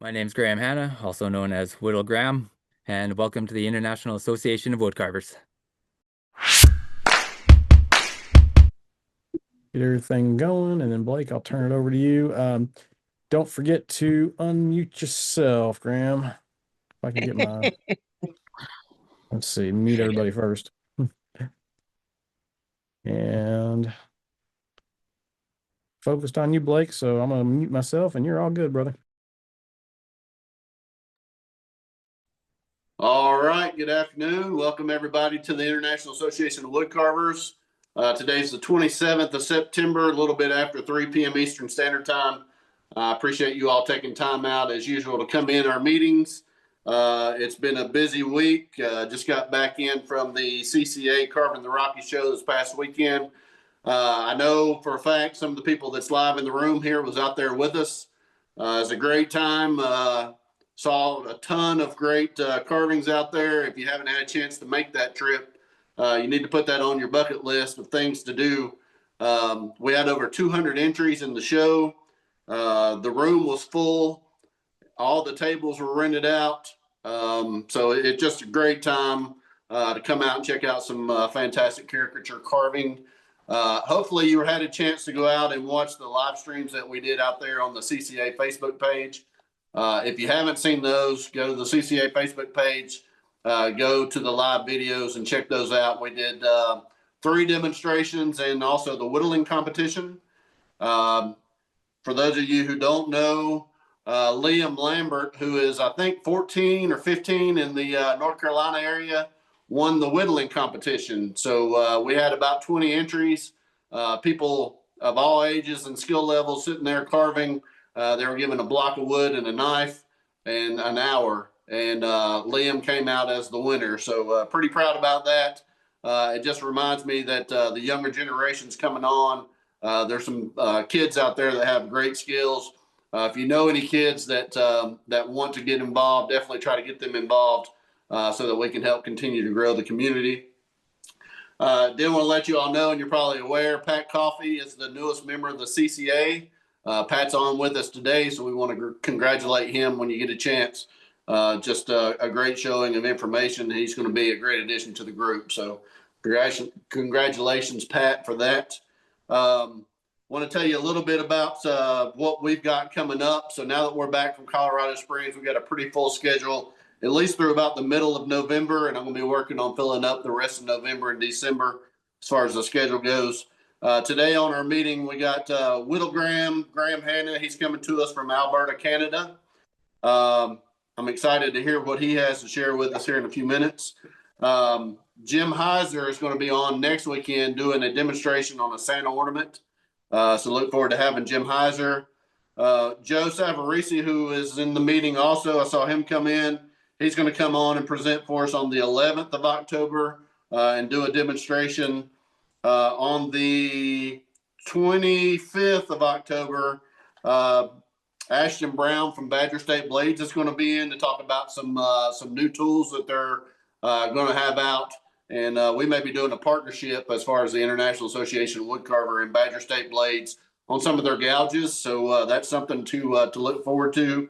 My name's Graham Hanna, also known as Whittle Graham, and welcome to the International Association of Woodcarvers. Get everything going, and then Blake, I'll turn it over to you. Don't forget to unmute yourself, Graham. If I can get my, let's see, mute everybody first. And focused on you, Blake. So I'm gonna mute myself, and you're all good, brother. All right, good afternoon. Welcome everybody to the International Association of Woodcarvers. Today's the 27th of September, a little bit after 3 p.m. Eastern Standard Time. I appreciate you all taking time out as usual to come in our meetings. It's been a busy week. Just got back in from the CCA Carving the Rocky show this past weekend. I know for a fact some of the people that's live in the room here was out there with us. It was a great time. Saw a ton of great carvings out there. If you haven't had a chance to make that trip, you need to put that on your bucket list of things to do. We had over 200 entries in the show. The room was full. All the tables were rented out. So it's just a great time to come out and check out some fantastic caricature carving. Hopefully you had a chance to go out and watch the live streams that we did out there on the CCA Facebook page. If you haven't seen those, go to the CCA Facebook page, go to the live videos and check those out. We did 3 demonstrations and also the whittling competition. For those of you who don't know, Liam Lambert, who is, I think, 14 or 15 in the North Carolina area, won the whittling competition. So we had about 20 entries, people of all ages and skill levels sitting there carving. They were given a block of wood and a knife and an hour, and Liam came out as the winner. So pretty proud about that. It just reminds me that the younger generation's coming on. There's some kids out there that have great skills. If you know any kids that want to get involved, definitely try to get them involved so that we can help continue to grow the community. Did want to let you all know, and you're probably aware, Pat Coffey is the newest member of the CCA. Pat's on with us today, so we want to congratulate him when you get a chance. Just a great showing of information. He's going to be a great addition to the group. So congratulations, Pat, for that. Want to tell you a little bit about what we've got coming up. So now that we're back from Colorado Springs, we've got a pretty full schedule, at least through about the middle of November, and I'm going to be working on filling up the rest of November and December as far as the schedule goes. Today on our meeting, we got Whittle Graham Hanna. He's coming to us from Alberta, Canada. I'm excited to hear what he has to share with us here in a few minutes. Jim Heiser is going to be on next weekend doing a demonstration on a Santa ornament. So look forward to having Jim Heiser. Joe Savarese, who is in the meeting also, I saw him come in. He's going to come on and present for us on the 11th of October and do a demonstration. On the 25th of October, Ashton Brown from Badger State Blades is going to be in to talk about some new tools that they're going to have out. And we may be doing a partnership as far as the International Association of Woodcarver and Badger State Blades on some of their gouges. So that's something to look forward to.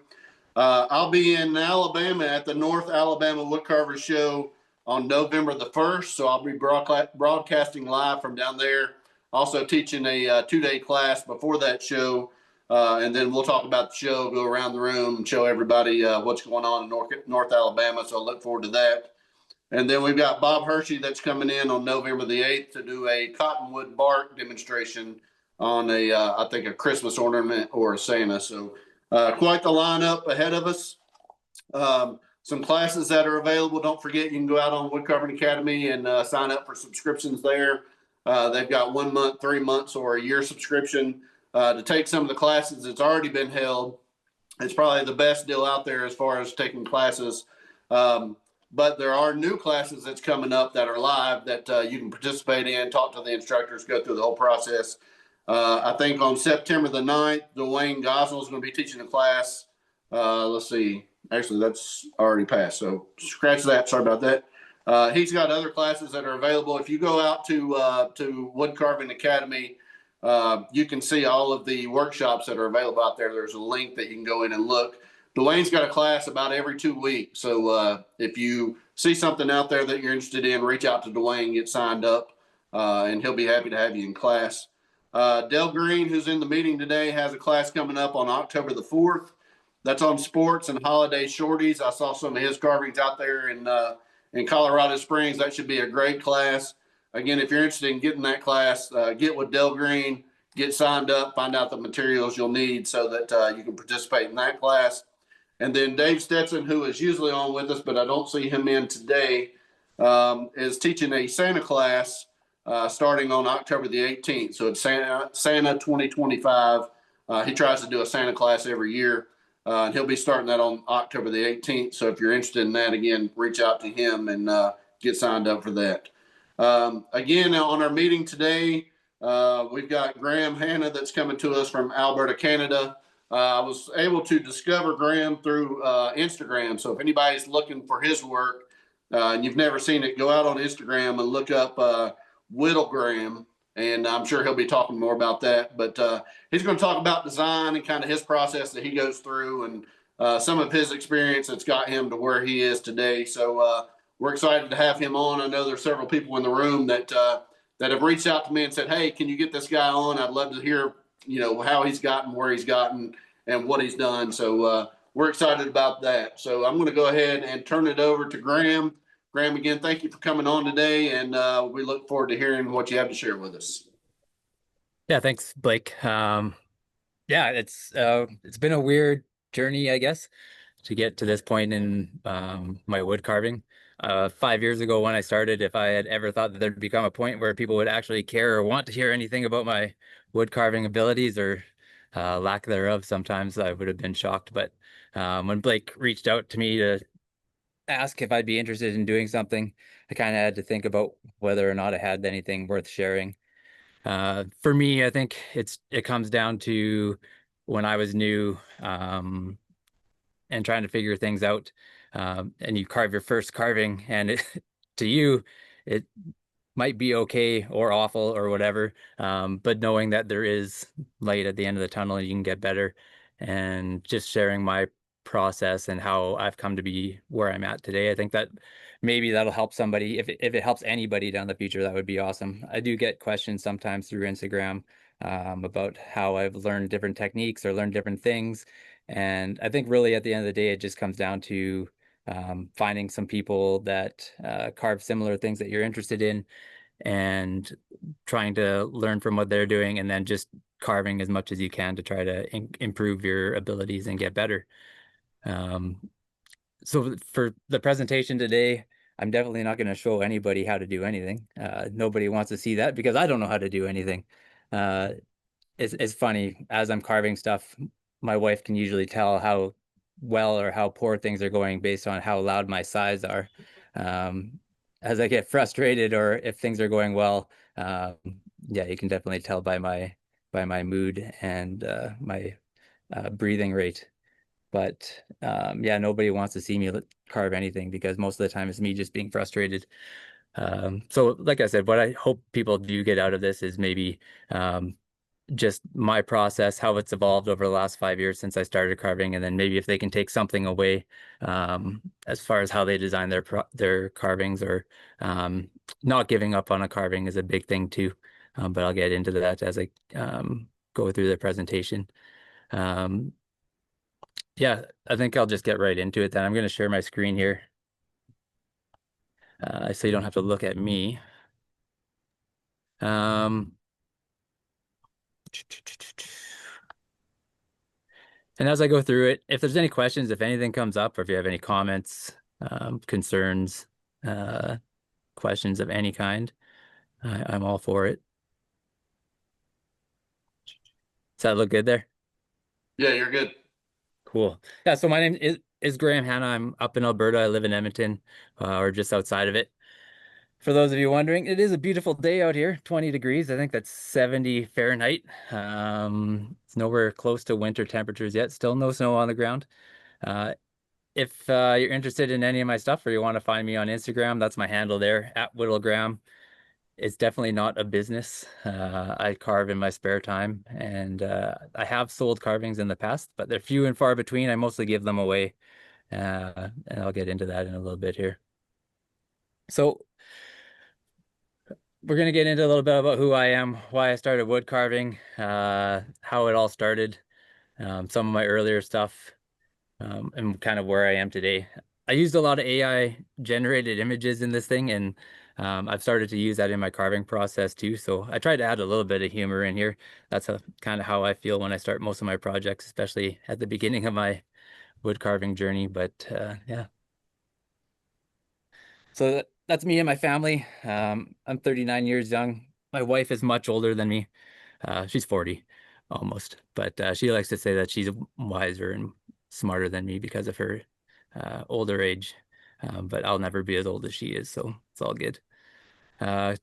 I'll be in Alabama at the North Alabama Woodcarver Show on November the 1st. So I'll be broadcasting live from down there. Also teaching a 2-day class before that show. And then we'll talk about the show, go around the room and show everybody what's going on in North Alabama. So I look forward to that. And then we've got Bob Hershey that's coming in on November the 8th to do a cottonwood bark demonstration on I think a Christmas ornament or a Santa. So quite the lineup ahead of us. Some classes that are available. Don't forget, you can go out on Woodcarving Academy and sign up for subscriptions there. They've got 1 month, 3 months, or a year subscription to take some of the classes that's already been held. It's probably the best deal out there as far as taking classes. But there are new classes that's coming up that are live that you can participate in, talk to the instructors, go through the whole process. I think on September the 9th, Dwayne Gosnell is going to be teaching a class. Let's see. Actually, that's already passed, so scratch that. Sorry about that. He's got other classes that are available. If you go out to Woodcarving Academy, you can see all of the workshops that are available out there. There's a link that you can go in and look. Dwayne's got a class about every 2 weeks. So if you see something out there that you're interested in, reach out to Dwayne, get signed up, and he'll be happy to have you in class. Dale Green, who's in the meeting today, has a class coming up on October the 4th. That's on sports and holiday shorties. I saw some of his carvings out there in Colorado Springs. That should be a great class. Again, if you're interested in getting that class, get with Dale Green, get signed up, find out the materials you'll need so that you can participate in that class. And then Dave Stetson, who is usually on with us, but I don't see him in today, is teaching a Santa class starting on October the 18th. So it's Santa 2025. He tries to do a Santa class every year, and he'll be starting that on October the 18th. So if you're interested in that, again, reach out to him and get signed up for that. Again, on our meeting today, we've got Graham Hanna that's coming to us from Alberta, Canada. I was able to discover Graham through Instagram. So if anybody's looking for his work and you've never seen it, go out on Instagram and look up Whittle Graham, and I'm sure he'll be talking more about that. But he's going to talk about design and kind of his process that he goes through and some of his experience that's got him to where he is today. So we're excited to have him on. I know there's several people in the room that have reached out to me and said, "Hey, can you get this guy on? I'd love to hear, how he's gotten, where he's gotten, and what he's done." So we're excited about that. So I'm going to go ahead and turn it over to Graham. Graham, again, thank you for coming on today, and we look forward to hearing what you have to share with us. Yeah, thanks, Blake. Yeah, it's been a weird journey, I guess, to get to this point in my wood carving. 5 years ago when I started, if I had ever thought that there'd become a point where people would actually care or want to hear anything about my wood carving abilities or lack thereof, sometimes I would have been shocked. But when Blake reached out to me to ask if I'd be interested in doing something, I kind of had to think about whether or not I had anything worth sharing. For me, I think it comes down to when I was new and trying to figure things out. And you carve your first carving, and to you, it might be okay or awful or whatever. But knowing that there is light at the end of the tunnel and you can get better, and just sharing my process and how I've come to be where I'm at today, I think that maybe that'll help somebody. If it helps anybody down the future, that would be awesome. I do get questions sometimes through Instagram about how I've learned different techniques or learned different things. And I think really at the end of the day, it just comes down to finding some people that carve similar things that you're interested in and trying to learn from what they're doing, and then just carving as much as you can to try to improve your abilities and get better. So for the presentation today, I'm definitely not going to show anybody how to do anything. Nobody wants to see that because I don't know how to do anything. It's funny, as I'm carving stuff, my wife can usually tell how well or how poor things are going based on how loud my sighs are. As I get frustrated or if things are going well, yeah, you can definitely tell by my mood and my breathing rate. But yeah, nobody wants to see me carve anything because most of the time it's me just being frustrated. So like I said, what I hope people do get out of this is maybe just my process, how it's evolved over the last 5 years since I started carving, and then maybe if they can take something away as far as how they design their carvings, or not giving up on a carving is a big thing too. But I'll get into that as I go through the presentation. Yeah, I think I'll just get right into it then. I'm going to share my screen here so you don't have to look at me. And as I go through it, if there's any questions, if anything comes up, or if you have any comments, concerns, questions of any kind, I'm all for it. Does that look good there? Yeah, you're good. Cool. Yeah, so my name is Graham Hanna. I'm up in Alberta. I live in Edmonton, or just outside of it. For those of you wondering, it is a beautiful day out here, 20 degrees. I think that's 70 Fahrenheit. It's nowhere close to winter temperatures yet. Still no snow on the ground. If you're interested in any of my stuff or you want to find me on Instagram, that's my handle there, @WhittleGram. it's definitely not a business. I carve in my spare time, and I have sold carvings in the past, but they're few and far between. I mostly give them away, and I'll get into that in a little bit here. So we're gonna get into a little bit about who I am, why I started wood carving, how it all started, some of my earlier stuff, and kind of where I am today. I used a lot of AI generated images in this thing, and I've started to use that in my carving process too. So I tried to add a little bit of humor in here. That's kind of how I feel when I start most of my projects, especially at the beginning of my wood carving journey. But yeah, so that's me and my family. I'm 39 years young. My wife is much older than me. She's 40 almost, but she likes to say that she's wiser and smarter than me because of her older age. But I'll never be as old as she is, so it's all good.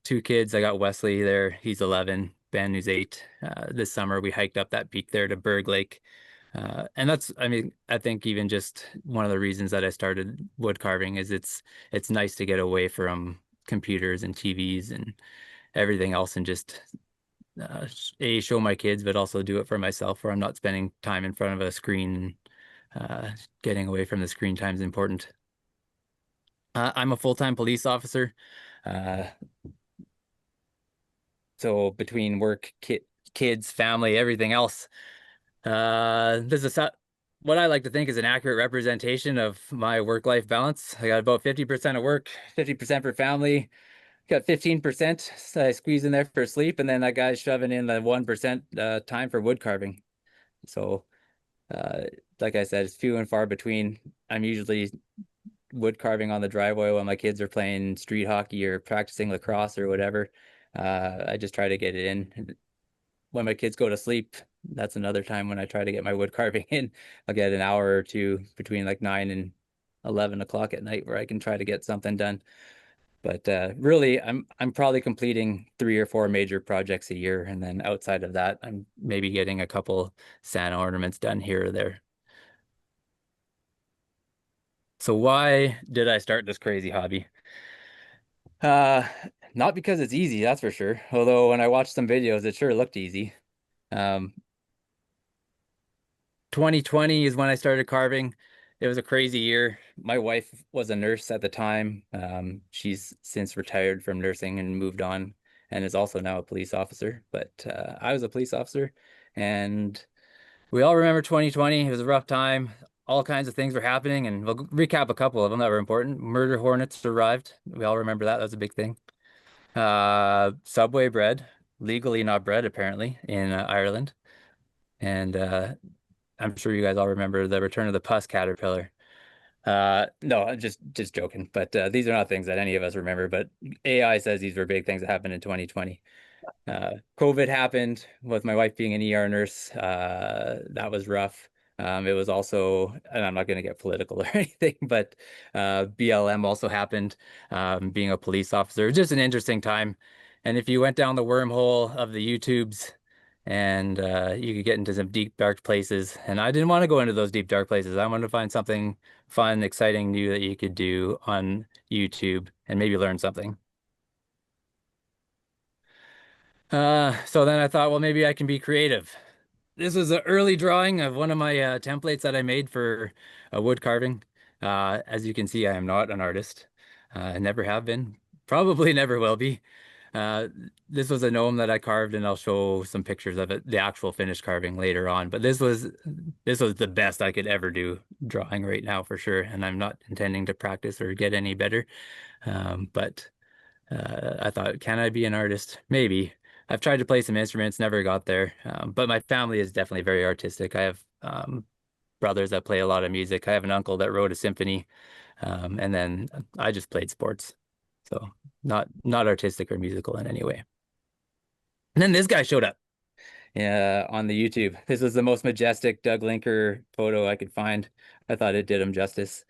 Two kids. I got Wesley there. He's 11. Ben, who's 8. This summer we hiked up that peak there to Berg Lake. And that's, I mean, I think even just one of the reasons that I started wood carving is it's nice to get away from computers and TVs and everything else and just show my kids, but also do it for myself where I'm not spending time in front of a screen. Getting away from the screen time is important. I'm a full-time police officer. Uh, so between work, kids, family, everything else, this is what I like to think is an accurate representation of my work-life balance. I got about 50% of work, 50% for family, got 15% I squeeze in there for sleep, and then that guy's shoving in the 1% time for wood carving. So, uh, like I said, it's few and far between. I'm usually wood carving on the driveway while my kids are playing street hockey or practicing lacrosse or whatever. I just try to get it in. When my kids go to sleep, that's another time when I try to get my wood carving in. I'll get an hour or two between like 9 and 11 o'clock at night where I can try to get something done. But really, I'm probably completing 3 or 4 major projects a year, and then outside of that, I'm maybe getting a couple Santa ornaments done here or there. So why did I start this crazy hobby? Uh, Not because it's easy, that's for sure. Although when I watched some videos, it sure looked easy. Um, 2020 is when I started carving. It was a crazy year. My wife was a nurse at the time. She's since retired from nursing and moved on and is also now a police officer. But I was a police officer, and we all remember 2020. It was a rough time. All kinds of things were happening, and we'll recap a couple of them that were important. Murder hornets arrived. We all remember that. That was a big thing. Subway bread, legally not bread apparently in Ireland. And I'm sure you guys all remember the return of the pus caterpillar. No, I'm just joking. But these are not things that any of us remember. But AI says these were big things that happened in 2020. COVID happened with my wife being an ER nurse. That was rough. It was also, and I'm not going to get political or anything, but BLM also happened. Being a police officer, just an interesting time. And if you went down the wormhole of the YouTubes, and you could get into some deep, dark places. And I didn't want to go into those deep, dark places. I wanted to find something fun, exciting, new that you could do on YouTube and maybe learn something. So then I thought, well, maybe I can be creative. This was an early drawing of one of my templates that I made for wood carving. As you can see, I am not an artist. I never have been, probably never will be. Uh, this was a gnome that I carved, and I'll show some pictures of it, the actual finished carving later on. But this was the best I could ever do drawing right now for sure, and I'm not intending to practice or get any better. But I thought, can I be an artist? Maybe. I've tried to play some instruments, never got there. But my family is definitely very artistic. I have brothers that play a lot of music. I have an uncle that wrote a symphony, and then I just played sports. So not artistic or musical in any way. And then this guy showed up on the YouTube. This was the most majestic Doug Linker photo I could find. I thought it did him justice.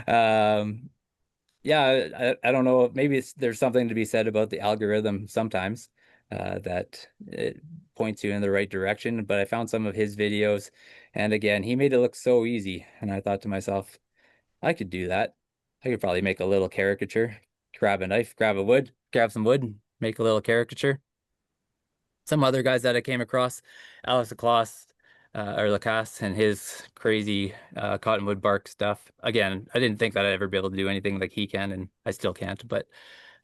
Um, yeah, I don't know. Maybe there's something to be said about the algorithm sometimes that it points you in the right direction. But I found some of his videos, and again, he made it look so easy. And I thought to myself, I could do that. I could probably make a little caricature. grab a knife, grab a wood, grab some wood, make a little caricature. Some other guys that I came across, Alex Lacoste, or Lacasse and his crazy cottonwood bark stuff. Again, I didn't think that I'd ever be able to do anything like he can, and I still can't, but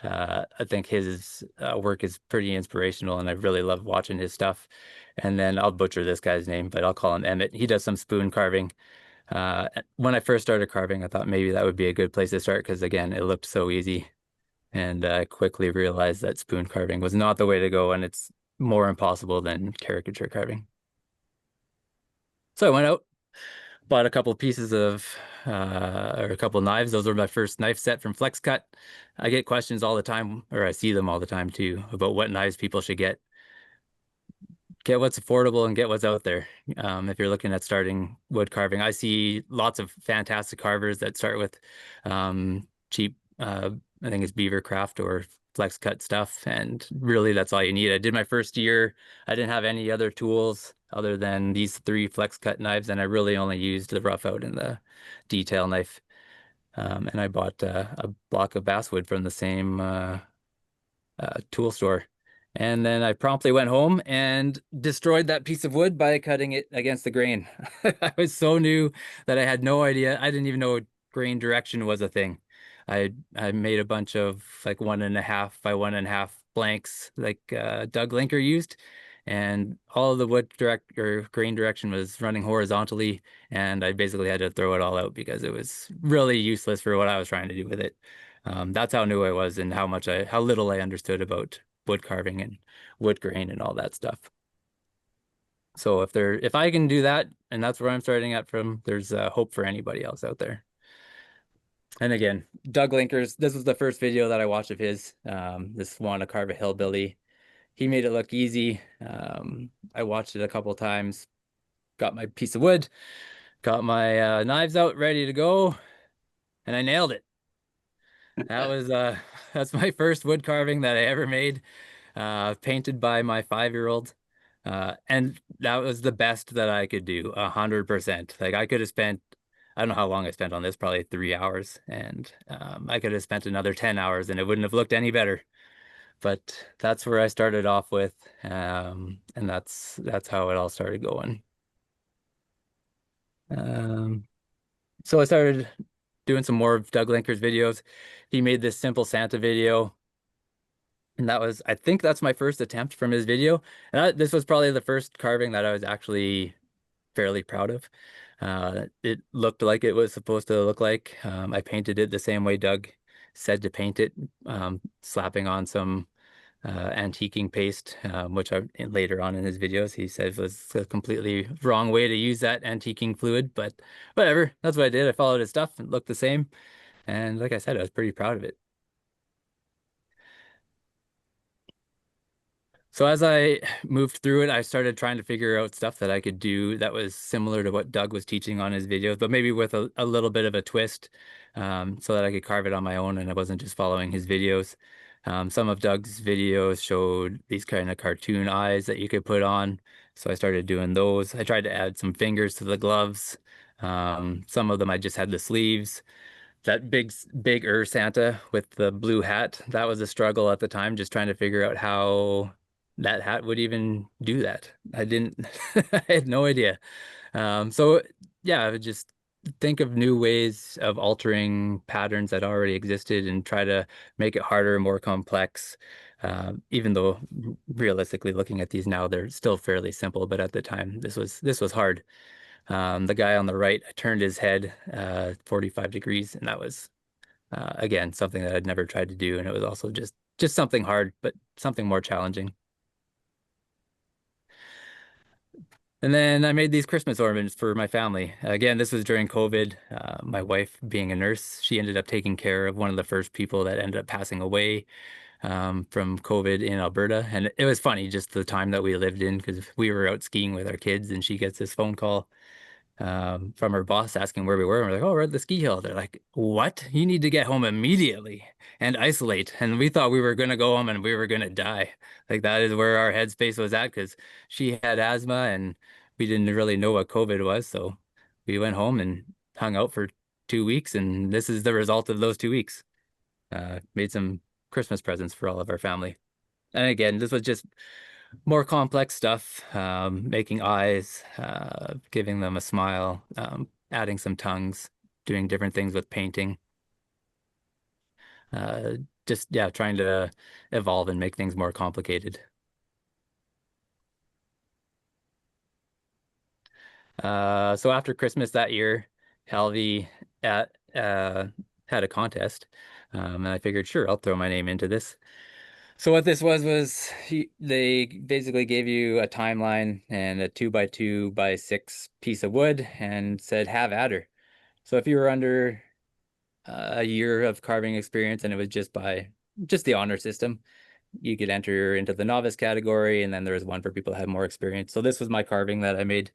I think his work is pretty inspirational, and I really love watching his stuff. And then I'll butcher this guy's name, but I'll call him Emmett. He does some spoon carving. When I first started carving, I thought maybe that would be a good place to start because, again, it looked so easy. And I quickly realized that spoon carving was not the way to go, and it's more impossible than caricature carving. So I went out, bought a couple of pieces of, or a couple of knives. Those were my first knife set from Flex Cut. I get questions all the time, or I see them all the time too, about what knives people should get. Get what's affordable and get what's out there. If you're looking at starting wood carving, I see lots of fantastic carvers that start with cheap, I think it's Beaver Craft or Flex Cut stuff, and really that's all you need. I did my first year. I didn't have any other tools other than these three Flex Cut knives, and I really only used the rough out and the detail knife. And I bought a block of basswood from the same tool store. And then I promptly went home and destroyed that piece of wood by cutting it against the grain. I was so new that I had no idea. I didn't even know grain direction was a thing. I made a bunch of like 1.5 by 1.5 blanks like Doug Linker used. And all of the wood direct or grain direction was running horizontally, and I basically had to throw it all out because it was really useless for what I was trying to do with it. That's how new I was and how little I understood about wood carving and wood grain and all that stuff. So if I can do that, and that's where I'm starting at from, there's hope for anybody else out there. And again, Doug Linkers, this was the first video that I watched of his. This Want to Carve a Hillbilly. He made it look easy. I watched it a couple times, got my piece of wood, got my knives out ready to go, and I nailed it. That was that's my first wood carving that I ever made, painted by my 5-year-old. And that was the best that I could do, 100%. Like I could have spent, I don't know how long I spent on this, probably 3 hours, and I could have spent another 10 hours and it wouldn't have looked any better. But that's where I started off with, and that's how it all started going. Um, so I started doing some more of Doug Linker's videos. He made this simple Santa video. And that was, I think that's my first attempt from his video. And this was probably the first carving that I was actually fairly proud of. It looked like it was supposed to look like. I painted it the same way Doug said to paint it, slapping on some antiquing paste, which later on in his videos he said was a completely wrong way to use that antiquing fluid. But whatever, that's what I did. I followed his stuff. It looked the same. And like I said, I was pretty proud of it. So as I moved through it, I started trying to figure out stuff that I could do that was similar to what Doug was teaching on his videos, but maybe with a little bit of a twist, so that I could carve it on my own and I wasn't just following his videos. Some of Doug's videos showed these kind of cartoon eyes that you could put on. So I started doing those. I tried to add some fingers to the gloves. Some of them I just had the sleeves. That big Santa with the blue hat, that was a struggle at the time, just trying to figure out how that hat would even do that. I didn't, I had no idea. So yeah, I would just think of new ways of altering patterns that already existed and try to make it harder and more complex. Even though realistically looking at these now, they're still fairly simple, but at the time this was hard. The guy on the right, I turned his head 45 degrees, and that was again something that I'd never tried to do, and it was also just something hard, but something more challenging. And then I made these Christmas ornaments for my family. Again, this was during COVID. My wife, being a nurse, she ended up taking care of one of the first people that ended up passing away from COVID in Alberta. And it was funny just the time that we lived in because we were out skiing with our kids, and she gets this phone call from her boss asking where we were. And we're like, oh, we're at the ski hill. They're like, what? You need to get home immediately and isolate. And we thought we were going to go home and we were going to die. Like that is where our headspace was at because she had asthma and we didn't really know what COVID was. So we went home and hung out for 2 weeks. And this is the result of those 2 weeks. Made some Christmas presents for all of our family. And again, this was just more complex stuff, making eyes, giving them a smile, adding some tongues, doing different things with painting. Uh, just, yeah, trying to evolve and make things more complicated. So after Christmas that year, Halvey at had a contest, and I figured, sure, I'll throw my name into this. So what this was they basically gave you a timeline and a 2 by 2 by 6 piece of wood and said, have at her. So if you were under a year of carving experience and it was just the honor system, you could enter into the novice category, and then there was one for people that had more experience. So this was my carving that I made,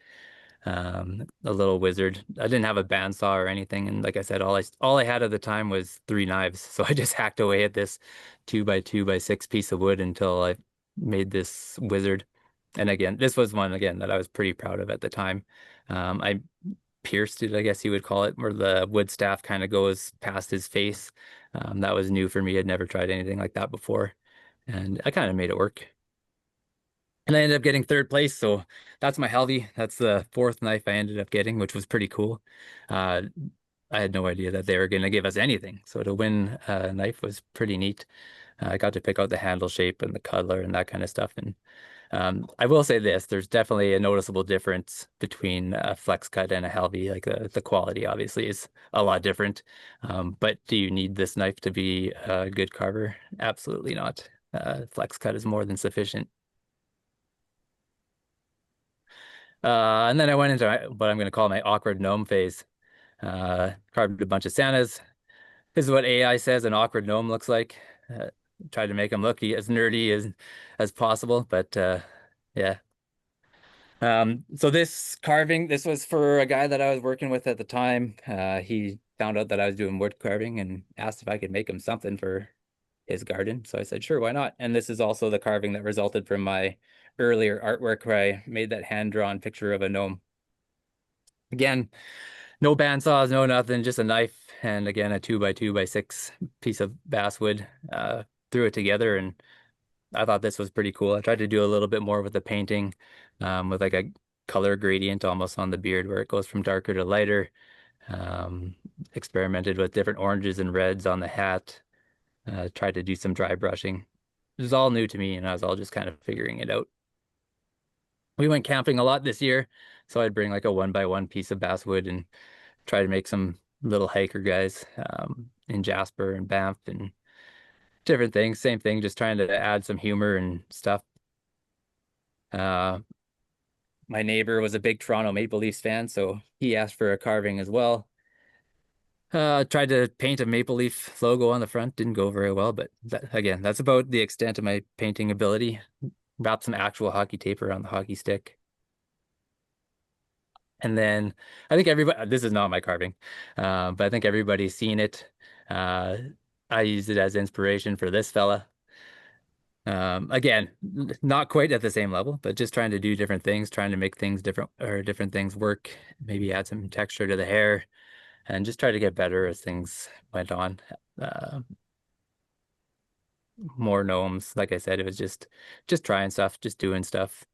a little wizard. I didn't have a bandsaw or anything, and like I said, all I had at the time was 3 knives. So I just hacked away at this 2 by 2 by 6 piece of wood until I made this wizard. And again, this was one again that I was pretty proud of at the time. I pierced it, I guess you would call it, where the wood staff kind of goes past his face. That was new for me. I'd never tried anything like that before, and I kind of made it work. And I ended up getting third place, so that's my Helvey. That's the fourth knife I ended up getting, which was pretty cool. Uh, I had no idea that they were going to give us anything, so to win a knife was pretty neat. I got to pick out the handle shape and the color and that kind of stuff. And I will say this, there's definitely a noticeable difference between a flex cut and a Helvey. Like the quality obviously is a lot different. But do you need this knife to be a good carver? Absolutely not. Flex cut is more than sufficient. And then I went into what I'm going to call my awkward gnome phase. Carved a bunch of Santas. This is what AI says an awkward gnome looks like. Tried to make him look as nerdy as possible, but yeah. So this carving, this was for a guy that I was working with at the time. He found out that I was doing wood carving and asked if I could make him something for his garden. So I said, sure, why not? And this is also the carving that resulted from my earlier artwork where I made that hand-drawn picture of a gnome. Again, no bandsaws, no nothing, just a knife and again a 2 by 2 by 6 piece of basswood. Threw it together and I thought this was pretty cool. I tried to do a little bit more with the painting, with like a color gradient almost on the beard where it goes from darker to lighter. Um, Experimented with different oranges and reds on the hat. Tried to do some dry brushing. It was all new to me and I was all just kind of figuring it out. We went camping a lot this year, so I'd bring like a 1 by 1 piece of basswood and try to make some little hiker guys, in Jasper and Banff and different things. Same thing, just trying to add some humor and stuff. Uh, my neighbor was a big Toronto Maple Leafs fan, so he asked for a carving as well. Tried to paint a Maple Leaf logo on the front, didn't go very well, but again, that's about the extent of my painting ability. Wrap some actual hockey tape around the hockey stick. And then I think everybody, this is not my carving, but I think everybody's seen it. Uh, I used it as inspiration for this fella. Again, not quite at the same level, but just trying to do different things, trying to make things different or different things work, maybe add some texture to the hair and just try to get better as things went on. Uh, More gnomes. Like I said, it was just trying stuff, just doing stuff.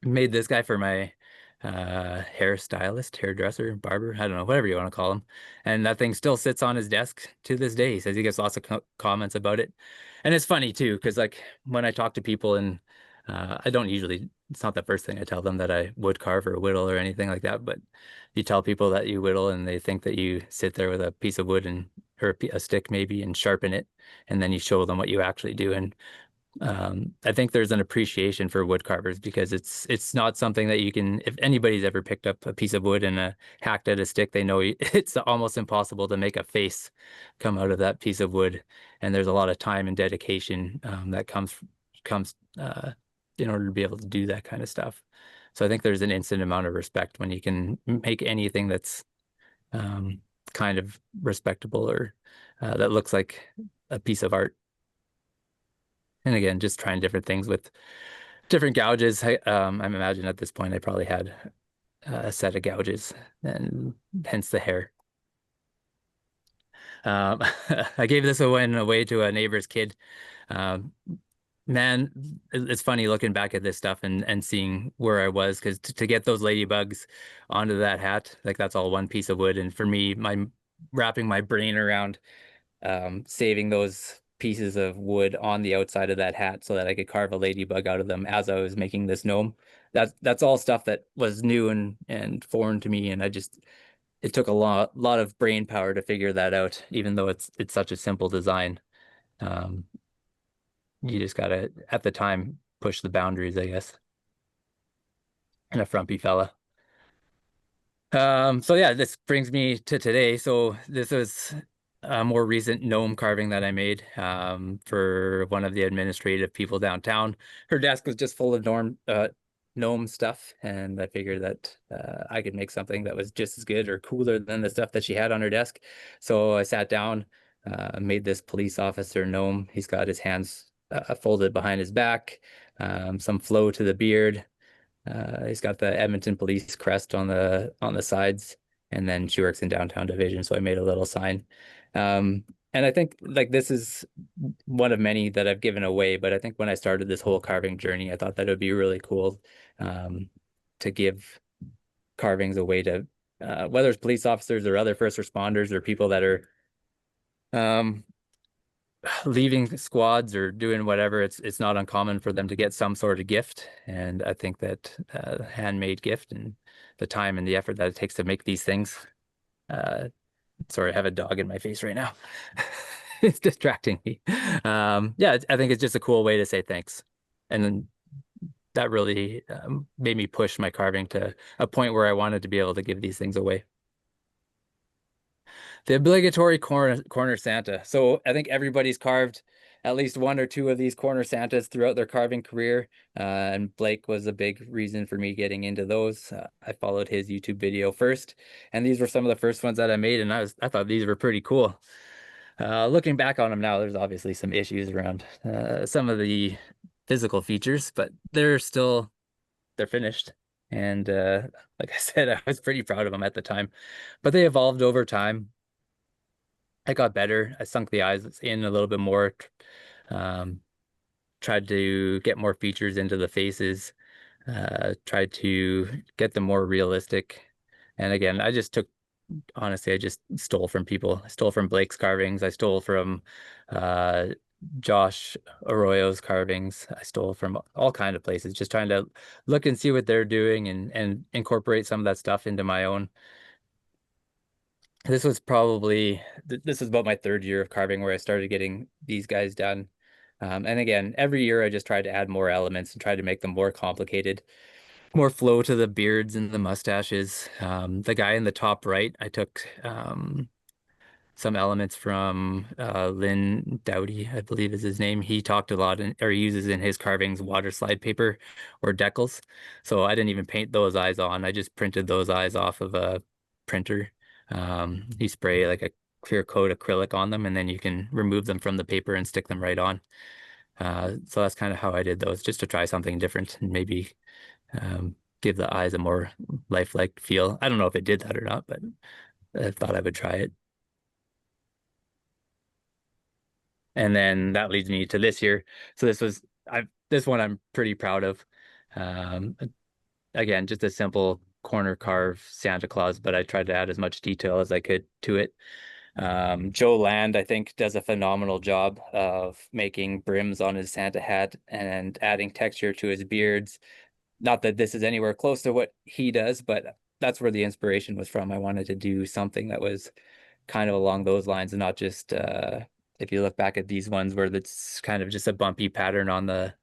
Made this guy for my hairstylist, hairdresser, barber, I don't know, whatever you want to call him. And that thing still sits on his desk to this day. He says he gets lots of comments about it. And it's funny too, because like when I talk to people and I don't usually, it's not the first thing I tell them that I would carve or whittle or anything like that, but you tell people that you whittle and they think that you sit there with a piece of wood and or a stick maybe and sharpen it, and then you show them what you actually do. And I think there's an appreciation for wood carvers because it's not something that you can, if anybody's ever picked up a piece of wood and hacked at a stick, they know it's almost impossible to make a face come out of that piece of wood. And there's a lot of time and dedication that comes in order to be able to do that kind of stuff. So I think there's an instant amount of respect when you can make anything that's um, kind of respectable or that looks like a piece of art. And again, just trying different things with different gouges. I imagine at this point I probably had a set of gouges and hence the hair. Um, I gave this one away to a neighbor's kid. Um, Man, it's funny looking back at this stuff and seeing where I was because to get those ladybugs onto that hat, like that's all one piece of wood. And for me, my wrapping my brain around saving those pieces of wood on the outside of that hat so that I could carve a ladybug out of them as I was making this gnome. That's all stuff that was new and foreign to me, and I just it took a lot of brain power to figure that out, even though it's such a simple design. Um, you just gotta, at the time, push the boundaries, I guess. And a frumpy fella. So yeah, this brings me to today. So this was a more recent gnome carving that I made for one of the administrative people downtown. Her desk was just full of gnome stuff, and I figured that I could make something that was just as good or cooler than the stuff that she had on her desk. So I sat down, made this police officer gnome. He's got his hands folded behind his back, some flow to the beard. He's got the Edmonton Police crest on the sides, and then she works in downtown division, so I made a little sign. And I think like this is one of many that I've given away, but I think when I started this whole carving journey, I thought that it would be really cool um, to give carvings away to whether it's police officers or other first responders or people that are um, leaving squads or doing whatever, it's not uncommon for them to get some sort of gift. And I think that handmade gift and the time and the effort that it takes to make these things. Sorry, I have a dog in my face right now. It's distracting me. Yeah, I think it's just a cool way to say thanks. And then that really made me push my carving to a point where I wanted to be able to give these things away. The obligatory corner Santa. So I think everybody's carved at least one or two of these corner Santas throughout their carving career. And Blake was a big reason for me getting into those. I followed his YouTube video first, and these were some of the first ones that I made, and I thought these were pretty cool. Looking back on them now, there's obviously some issues around some of the physical features, but they're finished. And like I said, I was pretty proud of them at the time, but they evolved over time. I got better. I sunk the eyes in a little bit more. Um, Tried to get more features into the faces. Tried to get them more realistic. And again, honestly, I just stole from people. I stole from Blake's carvings. I stole from uh, Josh Arroyo's carvings. I stole from all kind of places, just trying to look and see what they're doing and incorporate some of that stuff into my own. This was probably this was about my third year of carving where I started getting these guys done. And again, every year I just tried to add more elements and tried to make them more complicated, more flow to the beards and the mustaches. The guy in the top right, I took some elements from Lynn Dowdy, I believe is his name. He talked a lot or he uses in his carvings water slide paper or decals. So I didn't even paint those eyes on. I just printed those eyes off of a printer. You spray like a clear coat acrylic on them and then you can remove them from the paper and stick them right on. So that's kind of how I did those, just to try something different and maybe give the eyes a more lifelike feel. I don't know if it did that or not, but I thought I would try it. And then that leads me to this year. So this one I'm pretty proud of. Um, Again, just a simple corner carve Santa Claus, but I tried to add as much detail as I could to it. Joe Land, I think, does a phenomenal job of making brims on his Santa hat and adding texture to his beards. Not that this is anywhere close to what he does, but that's where the inspiration was from. I wanted to do something that was kind of along those lines and not just if you look back at these ones where it's kind of just a bumpy pattern on the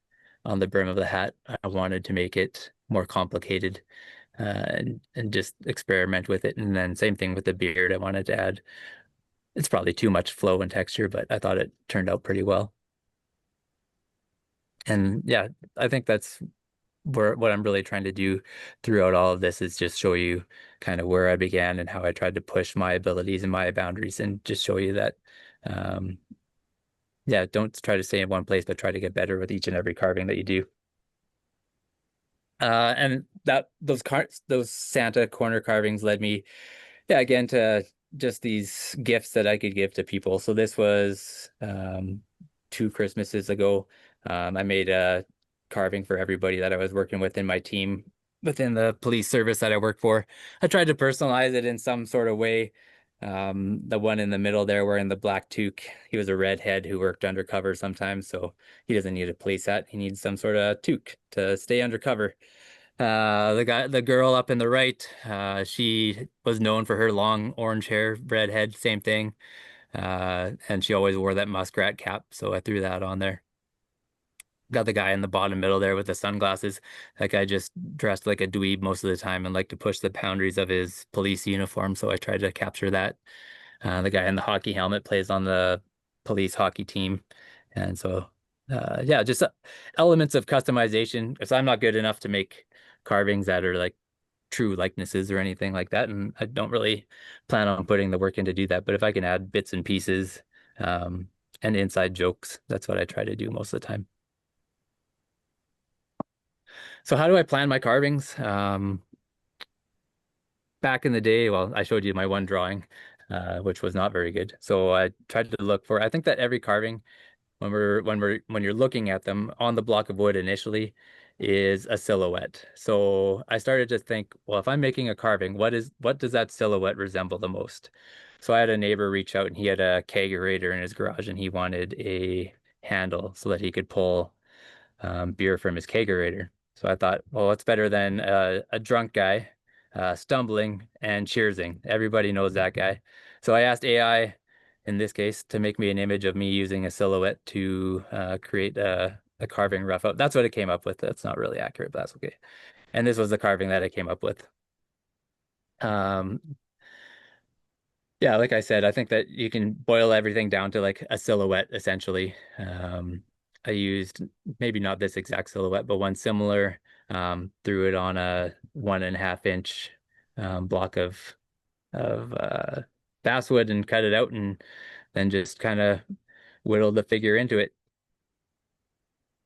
brim of the hat. I wanted to make it more complicated and just experiment with it. And then same thing with the beard. I wanted to add it's probably too much flow and texture, but I thought it turned out pretty well. And yeah, I think that's where what I'm really trying to do throughout all of this is just show you kind of where I began and how I tried to push my abilities and my boundaries and just show you that um yeah, don't try to stay in one place, but try to get better with each and every carving that you do. And those Santa corner carvings led me, yeah, again to just these gifts that I could give to people. So this was 2 Christmases ago. I made a carving for everybody that I was working with in my team within the police service that I work for. I tried to personalize it in some sort of way. The one in the middle there wearing the black toque, he was a redhead who worked undercover sometimes, so he doesn't need a police hat. He needs some sort of toque to stay undercover. The girl up in the right, she was known for her long orange hair, redhead, same thing. And she always wore that muskrat cap, so I threw that on there. Got the guy in the bottom middle there with the sunglasses. That guy just dressed like a dweeb most of the time and liked to push the boundaries of his police uniform, so I tried to capture that. The guy in the hockey helmet plays on the police hockey team. And so, yeah, just elements of customization. Because I'm not good enough to make carvings that are like true likenesses or anything like that. And I don't really plan on putting the work in to do that. But if I can add bits and pieces, um, and inside jokes, that's what I try to do most of the time. So how do I plan my carvings? Back in the day, well, I showed you my one drawing, which was not very good. So I tried to look for, I think that every carving, when you're looking at them on the block of wood initially, is a silhouette. So I started to think, well, if I'm making a carving, what does that silhouette resemble the most? So I had a neighbor reach out and he had a kegerator in his garage and he wanted a handle so that he could pull beer from his kegerator. So I thought, well, what's better than a drunk guy stumbling and cheersing? Everybody knows that guy. So I asked AI, in this case, to make me an image of me using a silhouette to create a carving rough out. That's what it came up with. That's not really accurate, but that's okay. And this was the carving that I came up with. Um, yeah, like I said, I think that you can boil everything down to like a silhouette essentially. I used maybe not this exact silhouette, but one similar. Threw it on a 1.5 inch block of basswood and cut it out, and then just kind of whittled the figure into it.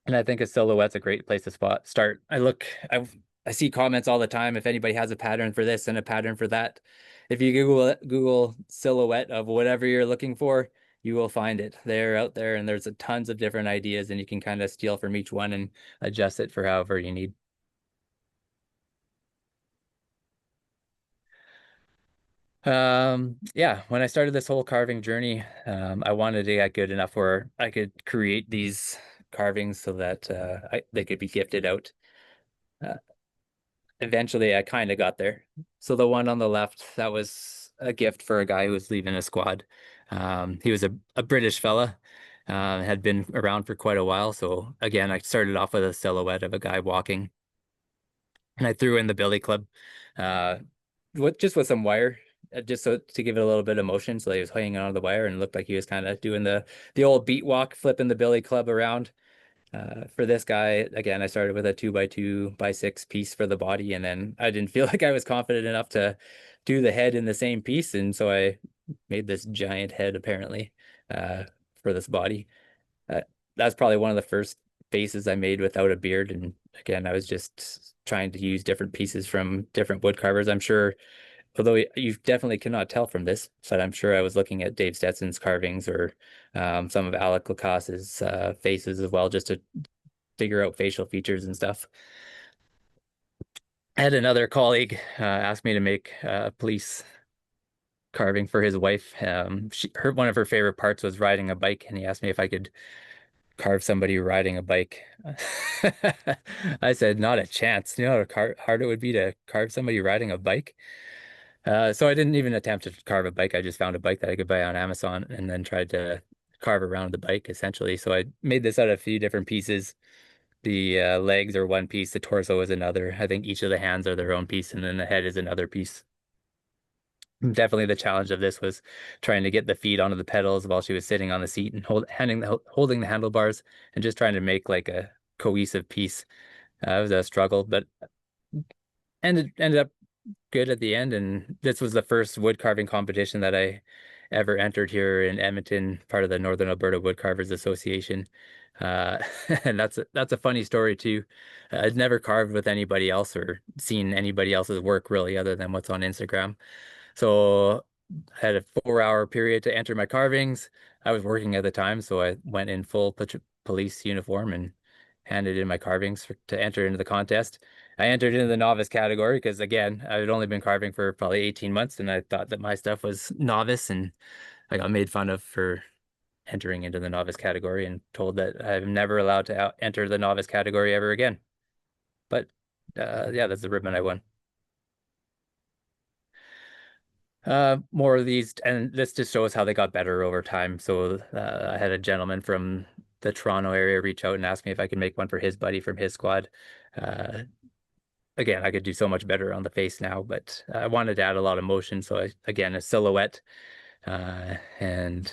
And I think a silhouette's a great place to start. I see comments all the time if anybody has a pattern for this and a pattern for that. If you Google silhouette of whatever you're looking for, you will find it. They're out there and there's tons of different ideas and you can kind of steal from each one and adjust it for however you need. Yeah, when I started this whole carving journey, I wanted to get good enough where I could create these carvings so that they could be gifted out. Uh, Eventually I kind of got there. So the one on the left, that was a gift for a guy who was leaving a squad. He was a British fella, had been around for quite a while. So again, I started off with a silhouette of a guy walking, and I threw in the billy club, uh, just with some wire, just so to give it a little bit of motion. So he was hanging on the wire and it looked like he was kind of doing the old beat walk, flipping the billy club around. For this guy, again, I started with a 2x2x6 piece for the body, and then I didn't feel like I was confident enough to do the head in the same piece, and so I made this giant head apparently uh, for this body. Uh, that's probably one of the first faces I made without a beard, and again, I was just trying to use different pieces from different wood carvers. I'm sure, although you definitely cannot tell from this, but I'm sure I was looking at Dave Stetson's carvings or some of Alec Lacosse's faces as well, just to figure out facial features and stuff. I had another colleague ask me to make a police carving for his wife. One of her favorite parts was riding a bike, and he asked me if I could carve somebody riding a bike. I said, not a chance. You know how hard it would be to carve somebody riding a bike? So I didn't even attempt to carve a bike. I just found a bike that I could buy on Amazon and then tried to carve around the bike essentially. So I made this out of a few different pieces. The legs are one piece, the torso is another. I think each of the hands are their own piece, and then the head is another piece. Definitely the challenge of this was trying to get the feet onto the pedals while she was sitting on the seat and holding the handlebars and just trying to make like a cohesive piece. It was a struggle, but ended up good at the end. And this was the first wood carving competition that I ever entered here in Edmonton, part of the Northern Alberta Woodcarvers Association. Uh, and that's a funny story too. I'd never carved with anybody else or seen anybody else's work really other than what's on Instagram. So had a 4 hour period to enter my carvings. I was working at the time, so I went in full police uniform and handed in my carvings to enter into the contest. I entered into the novice category because, again, I had only been carving for probably 18 months, and I thought that my stuff was novice, and I got made fun of for entering into the novice category and told that I'm never allowed to enter the novice category ever again. But yeah, that's the ribbon I won. More of these, and this just shows how they got better over time. So I had a gentleman from the Toronto area reach out and ask me if I could make one for his buddy from his squad. Uh, Again, I could do so much better on the face now, but I wanted to add a lot of motion. So again, a silhouette and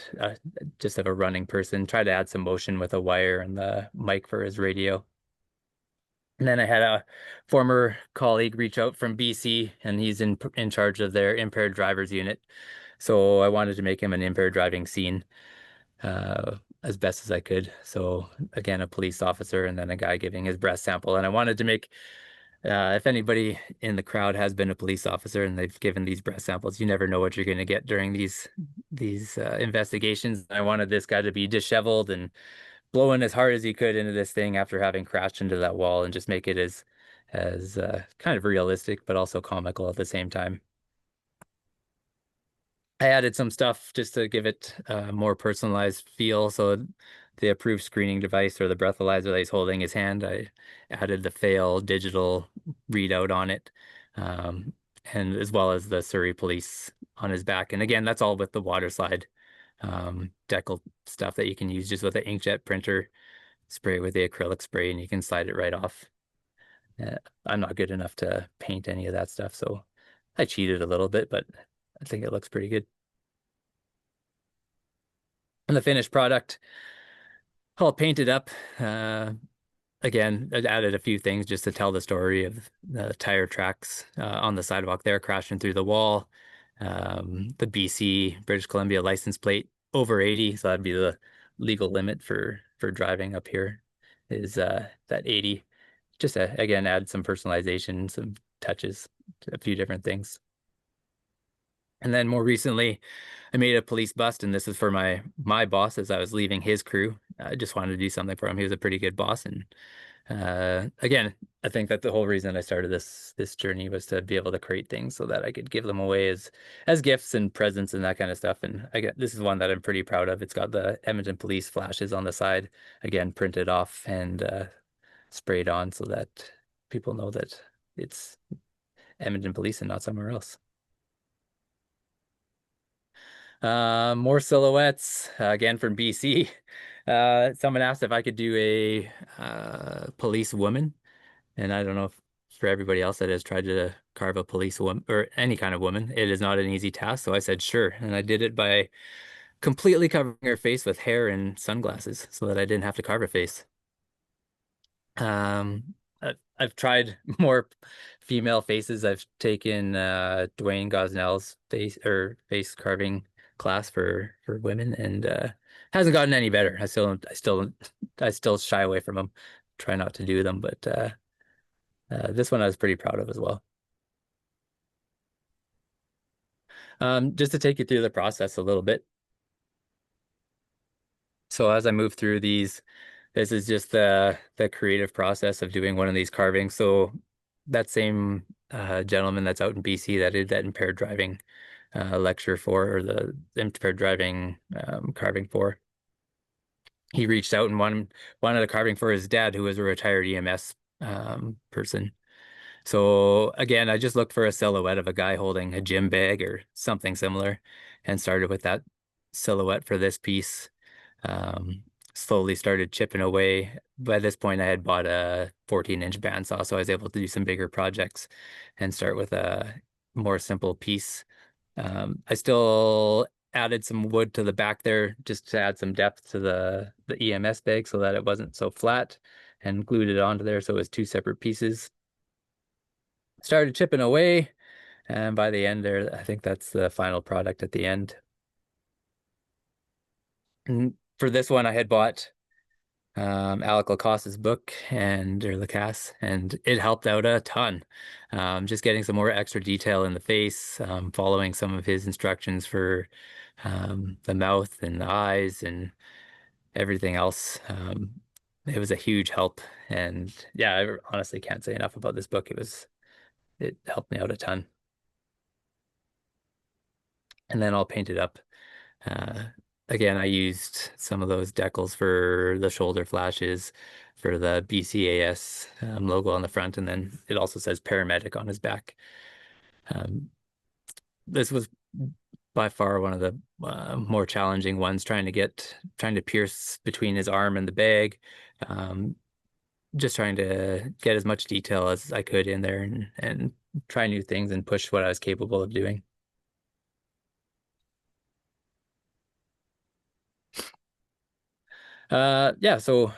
just have a running person. Try to add some motion with a wire and the mic for his radio. And then I had a former colleague reach out from BC, and he's in charge of their impaired drivers unit. So I wanted to make him an impaired driving scene as best as I could. So again, a police officer and then a guy giving his breath sample. And I wanted to make, if anybody in the crowd has been a police officer and they've given these breath samples, you never know what you're going to get during these investigations. I wanted this guy to be disheveled and blowing as hard as he could into this thing after having crashed into that wall and just make it as kind of realistic but also comical at the same time. I added some stuff just to give it a more personalized feel. So the approved screening device or the breathalyzer that he's holding his hand, I added the fail digital readout on it, um, and as well as the Surrey Police on his back. And again, that's all with the water slide decal stuff that you can use just with the inkjet printer, spray with the acrylic spray, and you can slide it right off. I'm not good enough to paint any of that stuff, so I cheated a little bit, but I think it looks pretty good. And the finished product, all painted up. Again, I added a few things just to tell the story of the tire tracks on the sidewalk there crashing through the wall. The BC, British Columbia license plate over 80, so that'd be the legal limit for driving up here is that 80. Just again, add some personalization, some touches, a few different things. And then more recently, I made a police bust, and this is for my boss as I was leaving his crew. I just wanted to do something for him. He was a pretty good boss, and again, I think that the whole reason I started this journey was to be able to create things so that I could give them away as gifts and presents and that kind of stuff. And this is one that I'm pretty proud of. It's got the Edmonton Police flashes on the side, again printed off and sprayed on so that people know that it's Edmonton Police and not somewhere else. More silhouettes, again from BC. Someone asked if I could do a police woman, and I don't know if for everybody else that has tried to carve a police woman or any kind of woman, it is not an easy task. So I said sure, and I did it by completely covering her face with hair and sunglasses so that I didn't have to carve a face. I've tried more female faces. I've taken Dwayne Gosnell's face carving class for women, and hasn't gotten any better. I still shy away from them. Try not to do them, but this one I was pretty proud of as well. Just to take you through the process a little bit. So as I move through these, this is just the creative process of doing one of these carvings. So that same gentleman that's out in BC that did that impaired driving lecture for, or the impaired driving carving for, he reached out and wanted a carving for his dad, who was a retired EMS person. So again, I just looked for a silhouette of a guy holding a gym bag or something similar, and started with that silhouette for this piece. Slowly started chipping away. By this point, I had bought a 14-inch bandsaw, so I was able to do some bigger projects and start with a more simple piece. I still added some wood to the back there just to add some depth to the EMS bag so that it wasn't so flat, and glued it onto there so it was two separate pieces. Started chipping away, and by the end there, I think that's the final product at the end. And for this one, I had bought Alec Lacosse's book and or Lacasse, and it helped out a ton. Just getting some more extra detail in the face, following some of his instructions for the mouth and the eyes and everything else. It was a huge help, and yeah, I honestly can't say enough about this book. It helped me out a ton. And then I'll paint it up. Uh, Again, I used some of those decals for the shoulder flashes, for the BCAS logo on the front, and then it also says paramedic on his back. Um, this was by far one of the more challenging ones, trying to pierce between his arm and the bag, um, just trying to get as much detail as I could in there and try new things and push what I was capable of doing. Yeah, so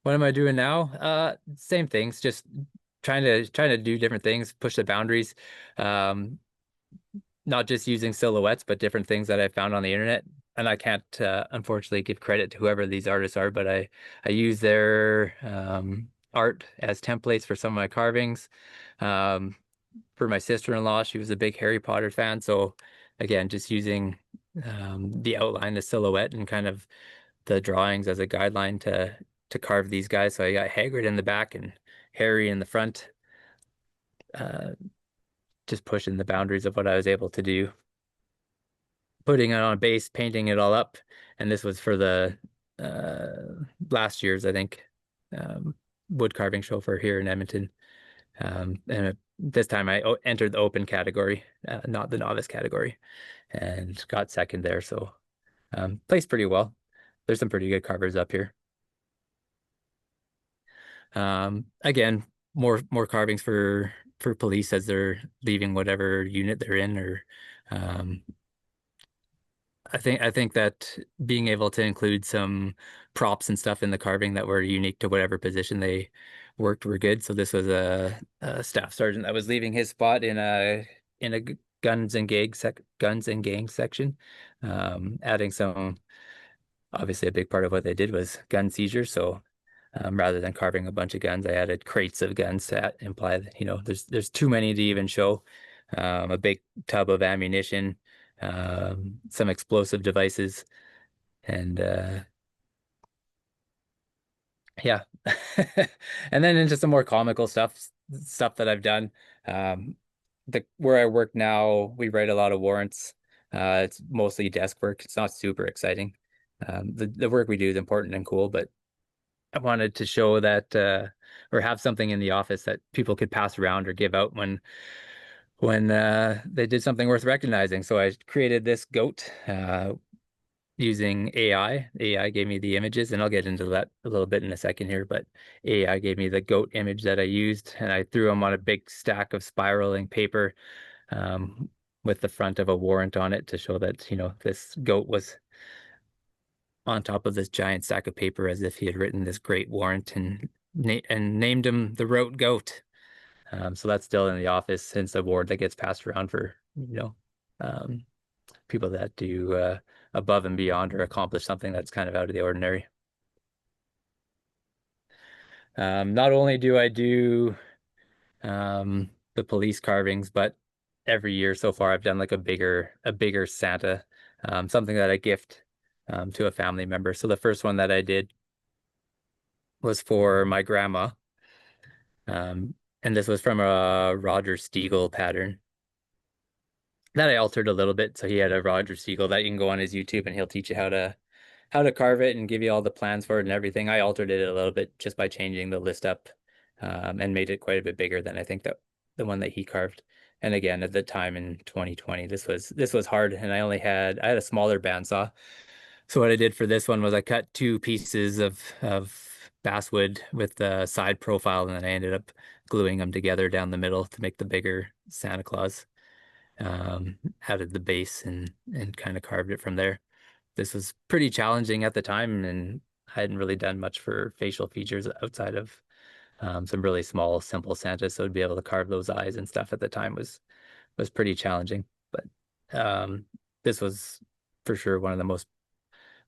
what am I doing now? Same things, just trying to do different things, push the boundaries. Um, Not just using silhouettes, but different things that I found on the internet. And I can't unfortunately give credit to whoever these artists are, but I use their art as templates for some of my carvings. Um, for my sister-in-law, she was a big Harry Potter fan, so again, just using the outline, the silhouette, and kind of the drawings as a guideline to carve these guys. So I got Hagrid in the back and Harry in the front, uh, just pushing the boundaries of what I was able to do. Putting it on a base, painting it all up, and this was for the last year's, I think, um, wood carving show for here in Edmonton. And this time I entered the open category, not the novice category, and got second there. So placed pretty well. There's some pretty good carvers up here. Again, more carvings for police as they're leaving whatever unit they're in, or um, I think that being able to include some props and stuff in the carving that were unique to whatever position they worked were good. So this was a staff sergeant that was leaving his spot in a guns and gang section, adding some. Obviously, a big part of what they did was gun seizures. So rather than carving a bunch of guns, I added crates of guns to imply that, there's too many to even show. A big tub of ammunition, some explosive devices, and yeah. And then into some more comical stuff that I've done. Um, where I work now, we write a lot of warrants. It's mostly desk work. It's not super exciting. The work we do is important and cool, but I wanted to show that or have something in the office that people could pass around or give out when they did something worth recognizing. So I created this goat using AI. AI gave me the images, and I'll get into that a little bit in a second here, but AI gave me the goat image that I used, and I threw them on a big stack of spiraling paper um, with the front of a warrant on it to show that, this goat was on top of this giant stack of paper as if he had written this great warrant and named him the Rote Goat. So that's still in the office since the award that gets passed around for, um, people that do above and beyond or accomplish something that's kind of out of the ordinary. Not only do I do the police carvings, but every year so far I've done like a bigger Santa, something that I gift to a family member. So the first one that I did was for my grandma. And this was from a Roger Stiegel pattern that I altered a little bit. So he had a Roger Stiegel that you can go on his YouTube and he'll teach you how to carve it and give you all the plans for it and everything. I altered it a little bit just by changing the list up, and made it quite a bit bigger than I think that the one that he carved. And again, at the time in 2020, this was hard, and I had a smaller bandsaw. So what I did for this one was I cut two pieces of basswood with the side profile, and then I ended up gluing them together down the middle to make the bigger Santa Claus. Added the base and kind of carved it from there. This was pretty challenging at the time, and I hadn't really done much for facial features outside of some really small, simple Santas. So to be able to carve those eyes and stuff at the time was pretty challenging. But this was for sure one of the most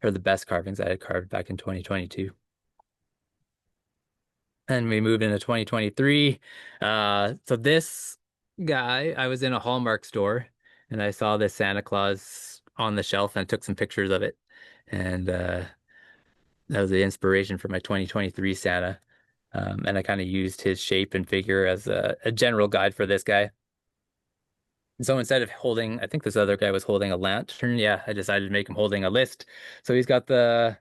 or the best carvings I had carved back in 2022. And we moved into 2023. So this guy, I was in a Hallmark store and I saw this Santa Claus on the shelf and I took some pictures of it. And that was the inspiration for my 2023 Santa. And I kind of used his shape and figure as a general guide for this guy. And so instead of holding, I think this other guy was holding a lantern. Yeah, I decided to make him holding a list. So he's got the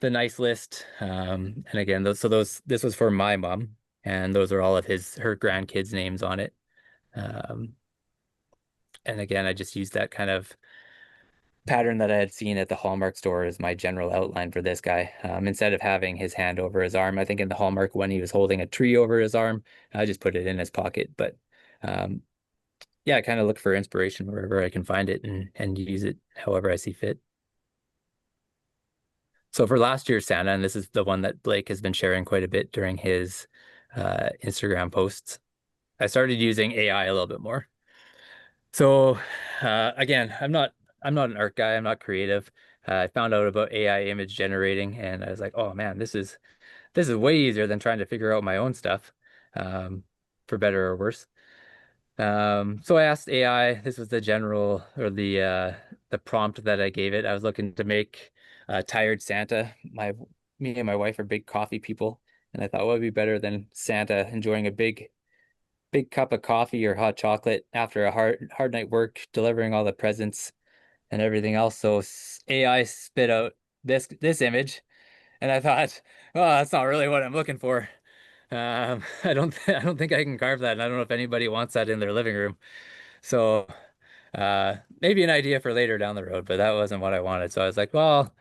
nice list. And again, this was for my mom, and those are all of her grandkids' names on it. Um, and again, I just used that kind of pattern that I had seen at the Hallmark store as my general outline for this guy. Instead of having his hand over his arm, I think in the Hallmark one he was holding a tree over his arm. I just put it in his pocket. But um, yeah, I kind of look for inspiration wherever I can find it and use it however I see fit. So for last year's Santa, and this is the one that Blake has been sharing quite a bit during his Instagram posts, I started using AI a little bit more. So again, I'm not an art guy. I'm not creative. I found out about AI image generating, and I was like, oh man, this is way easier than trying to figure out my own stuff, for better or worse. So I asked AI, this was the general or the prompt that I gave it. I was looking to make a tired Santa. Me and my wife are big coffee people, and I thought what would be better than Santa enjoying a big cup of coffee or hot chocolate after a hard night work, delivering all the presents and everything else. So AI spit out this image, and I thought, oh, that's not really what I'm looking for. I don't think I can carve that, and I don't know if anybody wants that in their living room. So, maybe an idea for later down the road, but that wasn't what I wanted. So I was like, well,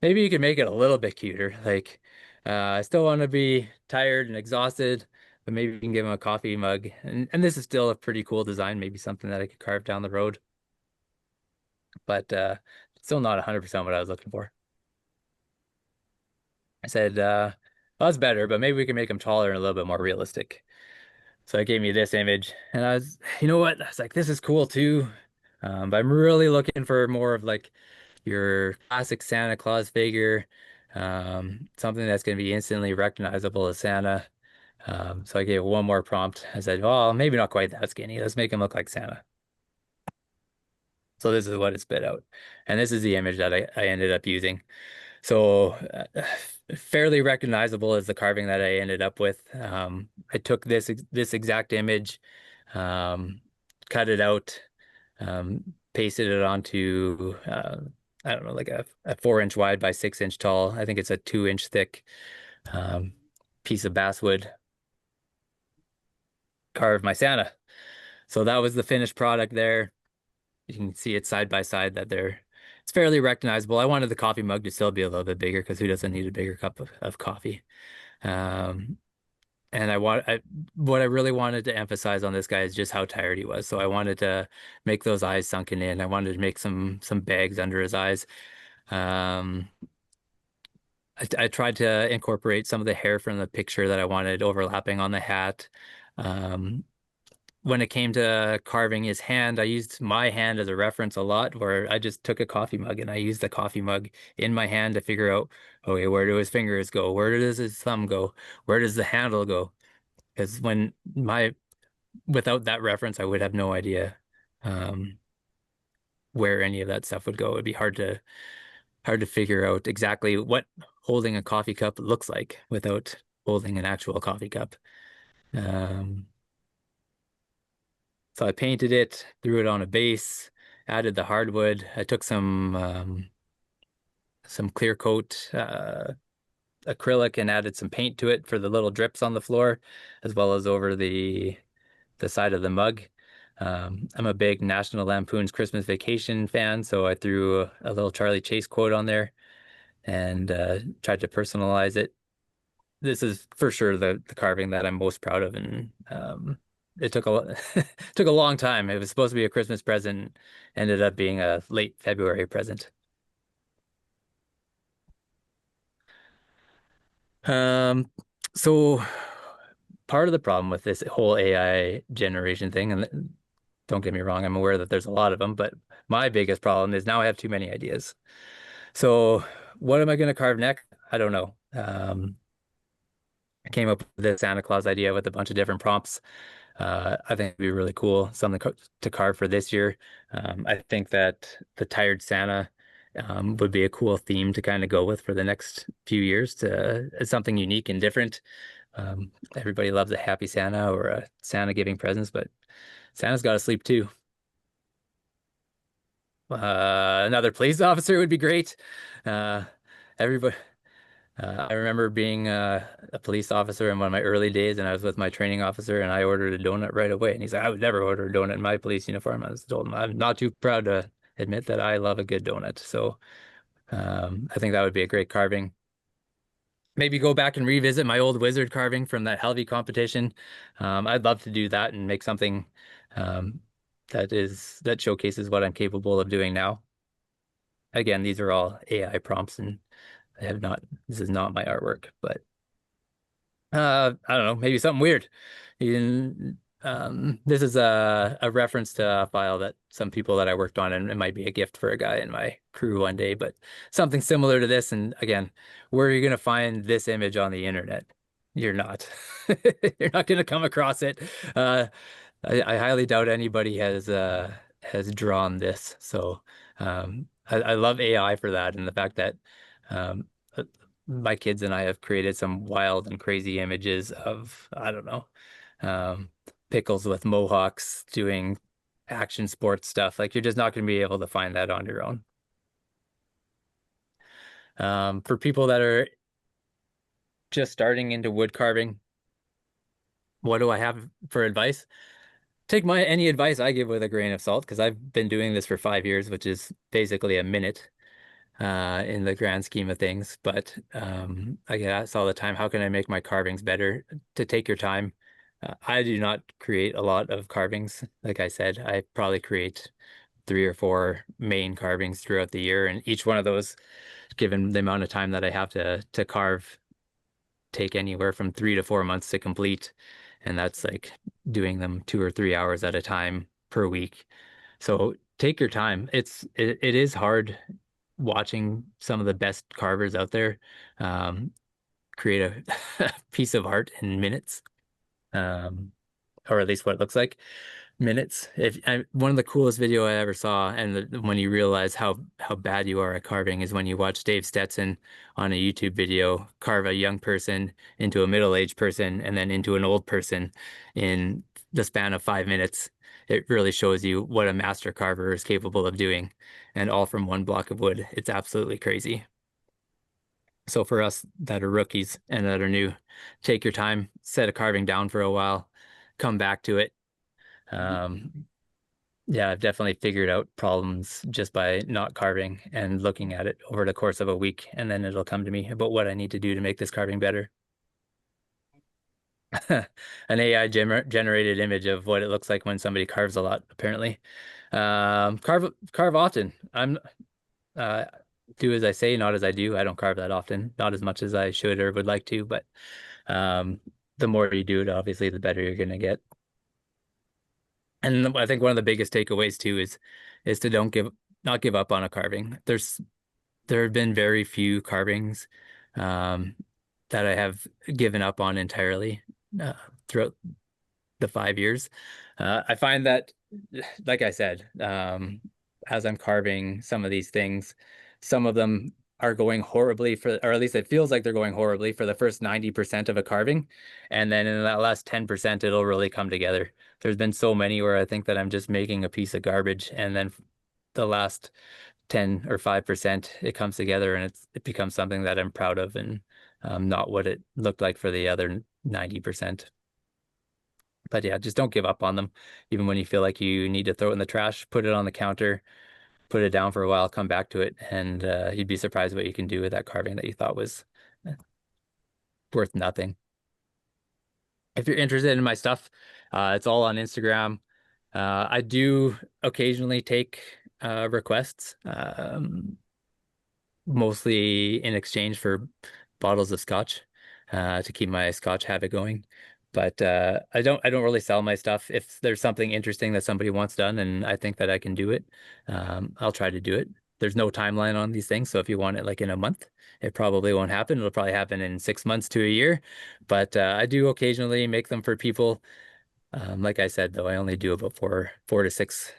maybe you can make it a little bit cuter. Like, I still want to be tired and exhausted, but maybe you can give him a coffee mug. And this is still a pretty cool design, maybe something that I could carve down the road, but still not 100% what I was looking for. I said, well, that's better, but maybe we can make him taller and a little bit more realistic. So it gave me this image, and you know what? I was like, this is cool too. But I'm really looking for more of like your classic Santa Claus figure, something that's going to be instantly recognizable as Santa. So I gave it one more prompt. I said, well, maybe not quite that skinny. Let's make him look like Santa. So this is what it spit out. And this is the image that I ended up using. So fairly recognizable as the carving that I ended up with. I took this exact image, um, cut it out, pasted it onto I don't know, like a 4 inch wide by 6 inch tall. I think it's a 2 inch thick um, piece of basswood. Carved my Santa. So that was the finished product there. You can see it side by side that it's fairly recognizable. I wanted the coffee mug to still be a little bit bigger because who doesn't need a bigger cup of coffee? Um, and what I really wanted to emphasize on this guy is just how tired he was. So I wanted to make those eyes sunken in. I wanted to make some bags under his eyes. Um, I tried to incorporate some of the hair from the picture that I wanted overlapping on the hat. Um, when it came to carving his hand, I used my hand as a reference a lot, where I just took a coffee mug and I used the coffee mug in my hand to figure out, okay, where do his fingers go? Where does his thumb go? Where does the handle go? Because without that reference, I would have no idea um, where any of that stuff would go. It'd be hard to figure out exactly what holding a coffee cup looks like without holding an actual coffee cup. Um, So I painted it, threw it on a base, added the hardwood. I took some clear coat acrylic and added some paint to it for the little drips on the floor, as well as over the side of the mug. I'm a big National Lampoon's Christmas Vacation fan, so I threw a little Charlie Chase quote on there and tried to personalize it. This is for sure the carving that I'm most proud of, and it took a long time. It was supposed to be a Christmas present, ended up being a late February present. Um, so part of the problem with this whole AI generation thing, and don't get me wrong, I'm aware that there's a lot of them, but my biggest problem is now I have too many ideas. So what am I going to carve next? I don't know. I came up with this Santa Claus idea with a bunch of different prompts. I think it'd be really cool, something to carve for this year. I think that the tired Santa would be a cool theme to kind of go with for the next few years to it's something unique and different. Everybody loves a happy Santa or a Santa giving presents, but Santa's got to sleep too. Another police officer would be great. Uh, everybody. I remember being a police officer in one of my early days, and I was with my training officer, and I ordered a donut right away. And he's like, "I would never order a donut in my police uniform." I was told him I'm not too proud to admit that I love a good donut. So I think that would be a great carving. Maybe go back and revisit my old wizard carving from that Helvey competition. I'd love to do that and make something um, that showcases what I'm capable of doing now. Again, these are all AI prompts, and I have not. This is not my artwork, but I don't know, maybe something weird. This is a reference to a file that some people that I worked on, and it might be a gift for a guy in my crew one day, but something similar to this. And again, where are you going to find this image on the internet? You're not. You're not going to come across it. Uh, I highly doubt anybody has drawn this. So I love AI for that, and the fact that um, uh, my kids and I have created some wild and crazy images of, I don't know, um, pickles with mohawks doing action sports stuff. Like you're just not going to be able to find that on your own. For people that are just starting into wood carving, what do I have for advice? Take my any advice I give with a grain of salt because I've been doing this for 5 years, which is basically a minute in the grand scheme of things. But I get asked all the time, how can I make my carvings better? To take your time. I do not create a lot of carvings. Like I said, I probably create 3 or 4 main carvings throughout the year, and each one of those, given the amount of time that I have to carve, take anywhere from 3 to 4 months to complete. And that's like doing them 2 or 3 hours at a time per week. So take your time. It is hard watching some of the best carvers out there um, create a piece of art in minutes, um, or at least what it looks like minutes. One of the coolest video I ever saw, and when you realize how bad you are at carving, is when you watch Dave Stetson on a YouTube video carve a young person into a middle-aged person and then into an old person in the span of 5 minutes. It really shows you what a master carver is capable of doing, and all from one block of wood. It's absolutely crazy. So for us that are rookies and that are new, take your time, set a carving down for a while, come back to it. Um, yeah, I've definitely figured out problems just by not carving and looking at it over the course of a week, and then it'll come to me about what I need to do to make this carving better. An AI generated image of what it looks like when somebody carves a lot, apparently. Carve often. I'm uh do as I say, not as I do. I don't carve that often, not as much as I should or would like to, but um the more you do it, obviously, the better you're gonna get. And I think one of the biggest takeaways too is to don't give not give up on a carving. There have been very few carvings um, that I have given up on entirely uh, throughout the 5 years. I find that, like I said, as I'm carving some of these things, some of them are going horribly for, or at least it feels like they're going horribly for the first 90% of a carving. And then in that last 10%, it'll really come together. There's been so many where I think that I'm just making a piece of garbage. And then the last 10 or 5%, it comes together and it becomes something that I'm proud of and not what it looked like for the other 90%. But yeah, just don't give up on them. Even when you feel like you need to throw it in the trash, put it on the counter, put it down for a while, come back to it, and you'd be surprised what you can do with that carving that you thought was worth nothing. If you're interested in my stuff, it's all on Instagram. I do occasionally take requests, mostly in exchange for bottles of scotch, to keep my scotch habit going. But I don't really sell my stuff. If there's something interesting that somebody wants done and I think that I can do it, I'll try to do it. there's no timeline on these things. So if you want it like in a month, it probably won't happen. It'll probably happen in 6 months to a year. But I do occasionally make them for people. Like I said, though, I only do about four to six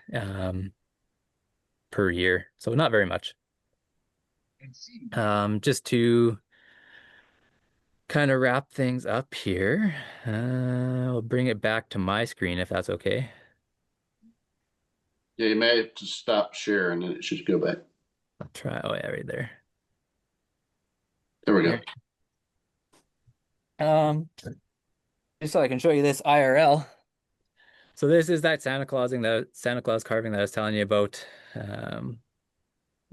per year, so not very much. Just to kind of wrap things up here, I'll bring it back to my screen if that's okay. Yeah, you may have to stop sharing and it should go back. I'll try. Oh yeah, right there. There we go. There. Just so I can show you this IRL. So this is that Santa Claus carving that I was telling you about.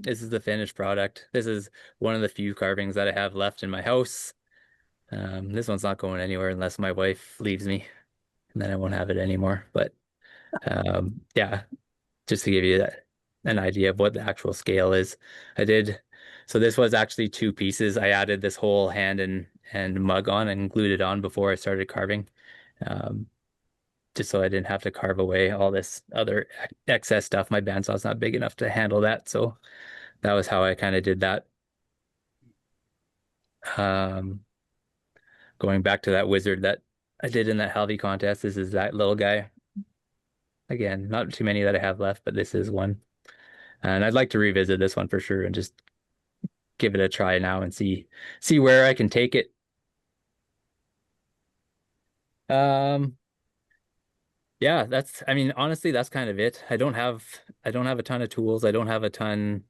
This is the finished product. This is one of the few carvings that I have left in my house. This one's not going anywhere unless my wife leaves me, and then I won't have it anymore. But yeah, just to give you an idea of what the actual scale is, I did. So this was actually two pieces. I added this whole hand and mug on and glued it on before I started carving, um, just so I didn't have to carve away all this other excess stuff. My bandsaw's not big enough to handle that, so that was how I kind of did that. Um, Going back to that wizard that I did in that Halvey contest, this is that little guy. Again, not too many that I have left, but this is one. And I'd like to revisit this one for sure and just give it a try now and see where I can take it. Um, yeah, I mean, honestly, that's kind of it. I don't have a ton of tools. I don't have a ton.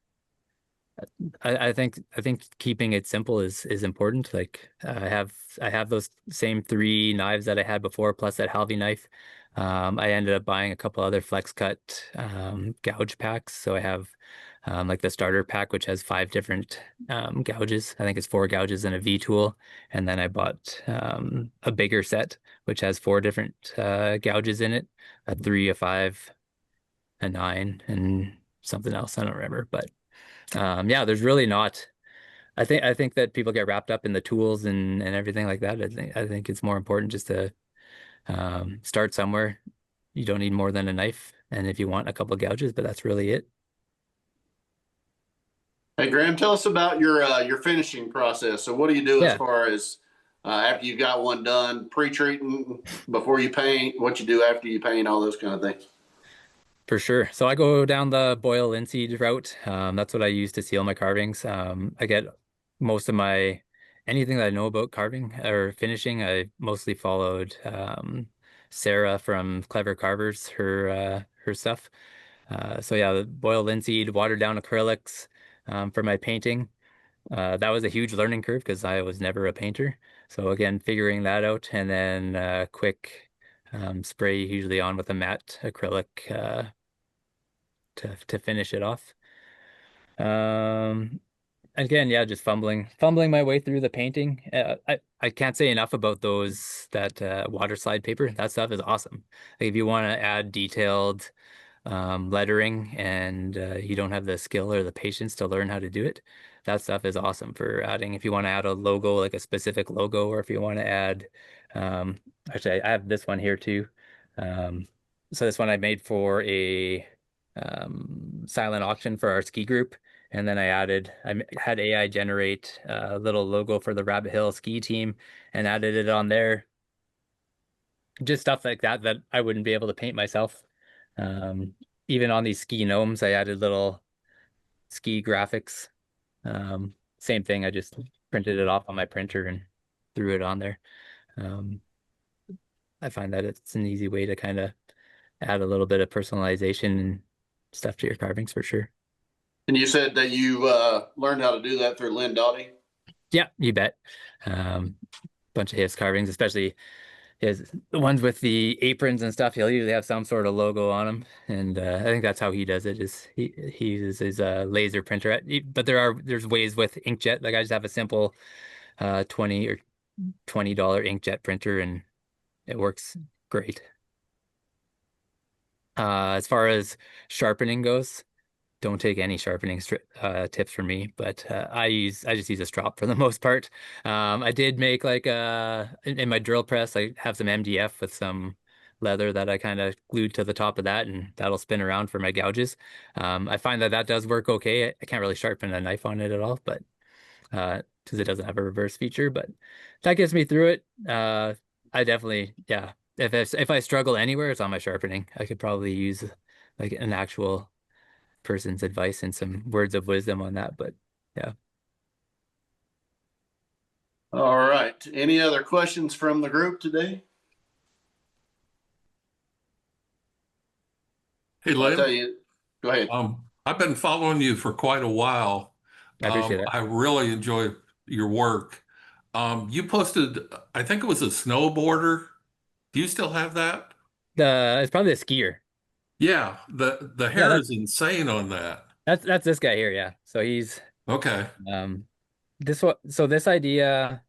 I think keeping it simple is important. Like I have those same three knives that I had before, plus that Halvey knife. I ended up buying a couple other flex cut gouge packs. So I have like the starter pack, which has five different gouges. I think it's four gouges and a V tool. And then I bought a bigger set, which has four different gouges in it, a three, a five, a nine, and something else. I don't remember, but. Yeah, there's really not. I think that people get wrapped up in the tools and everything like that. I think it's more important just to start somewhere. You don't need more than a knife, and if you want a couple gouges, but that's really it. Hey, Graham, tell us about your finishing process. So, what do you do as Yeah, far as after you've got one done, pre-treating before you paint? What you do after you paint, all those kind of things. for sure. So I go down the boil linseed route. That's what I use to seal my carvings. I get most of my anything that I know about carving or finishing. I mostly followed Sarah from Clever Carvers, her stuff. So yeah, the boiled linseed, watered down acrylics for my painting. That was a huge learning curve because I was never a painter. So again, figuring that out and then quick spray usually on with a matte acrylic to finish it off. Um, Again, yeah, just fumbling my way through the painting. I can't say enough about those that water slide paper. That stuff is awesome. Like if you want to add detailed lettering and you don't have the skill or the patience to learn how to do it, that stuff is awesome for adding. If you want to add a logo, like a specific logo, or if you want to add, um, actually, I have this one here too. Um, so this one I made for a silent auction for our ski group. And then had AI generate a little logo for the Rabbit Hill ski team and added it on there. Just stuff like that that I wouldn't be able to paint myself. Um, Even on these ski gnomes, I added little ski graphics. Same thing, I just printed it off on my printer and threw it on there. Um, I find that it's an easy way to kind of add a little bit of personalization and stuff to your carvings for sure. And you said that you learned how to do that through Lynn Doughty. Yeah, you bet. Um, Bunch of his carvings, especially the ones with the aprons and stuff. He'll usually have some sort of logo on them, and I think that's how he does it. Is he uses his laser printer? But there's ways with inkjet. Like I just have a simple 20 or $20 inkjet printer, and it works great. As far as sharpening goes. Don't take any sharpening tips from me, but I just use a strop for the most part. I did make like in my drill press, I have some MDF with some leather that I kind of glued to the top of that, and that'll spin around for my gouges. I find that that does work okay. I can't really sharpen a knife on it at all, but because it doesn't have a reverse feature, but that gets me through it. I definitely, yeah. If I struggle anywhere, it's on my sharpening. I could probably use like an actual person's advice and some words of wisdom on that, but yeah. All right. Any other questions from the group today? Hey, I'll tell Lynn, you. Go ahead. I've been following you for quite a while. I appreciate that. I really enjoy your work. You posted, I think it was a snowboarder. Do you still have that? It's probably a skier. Yeah, the Yeah, hair is insane on that. that's this guy here, yeah. So he's Okay. um this one so this idea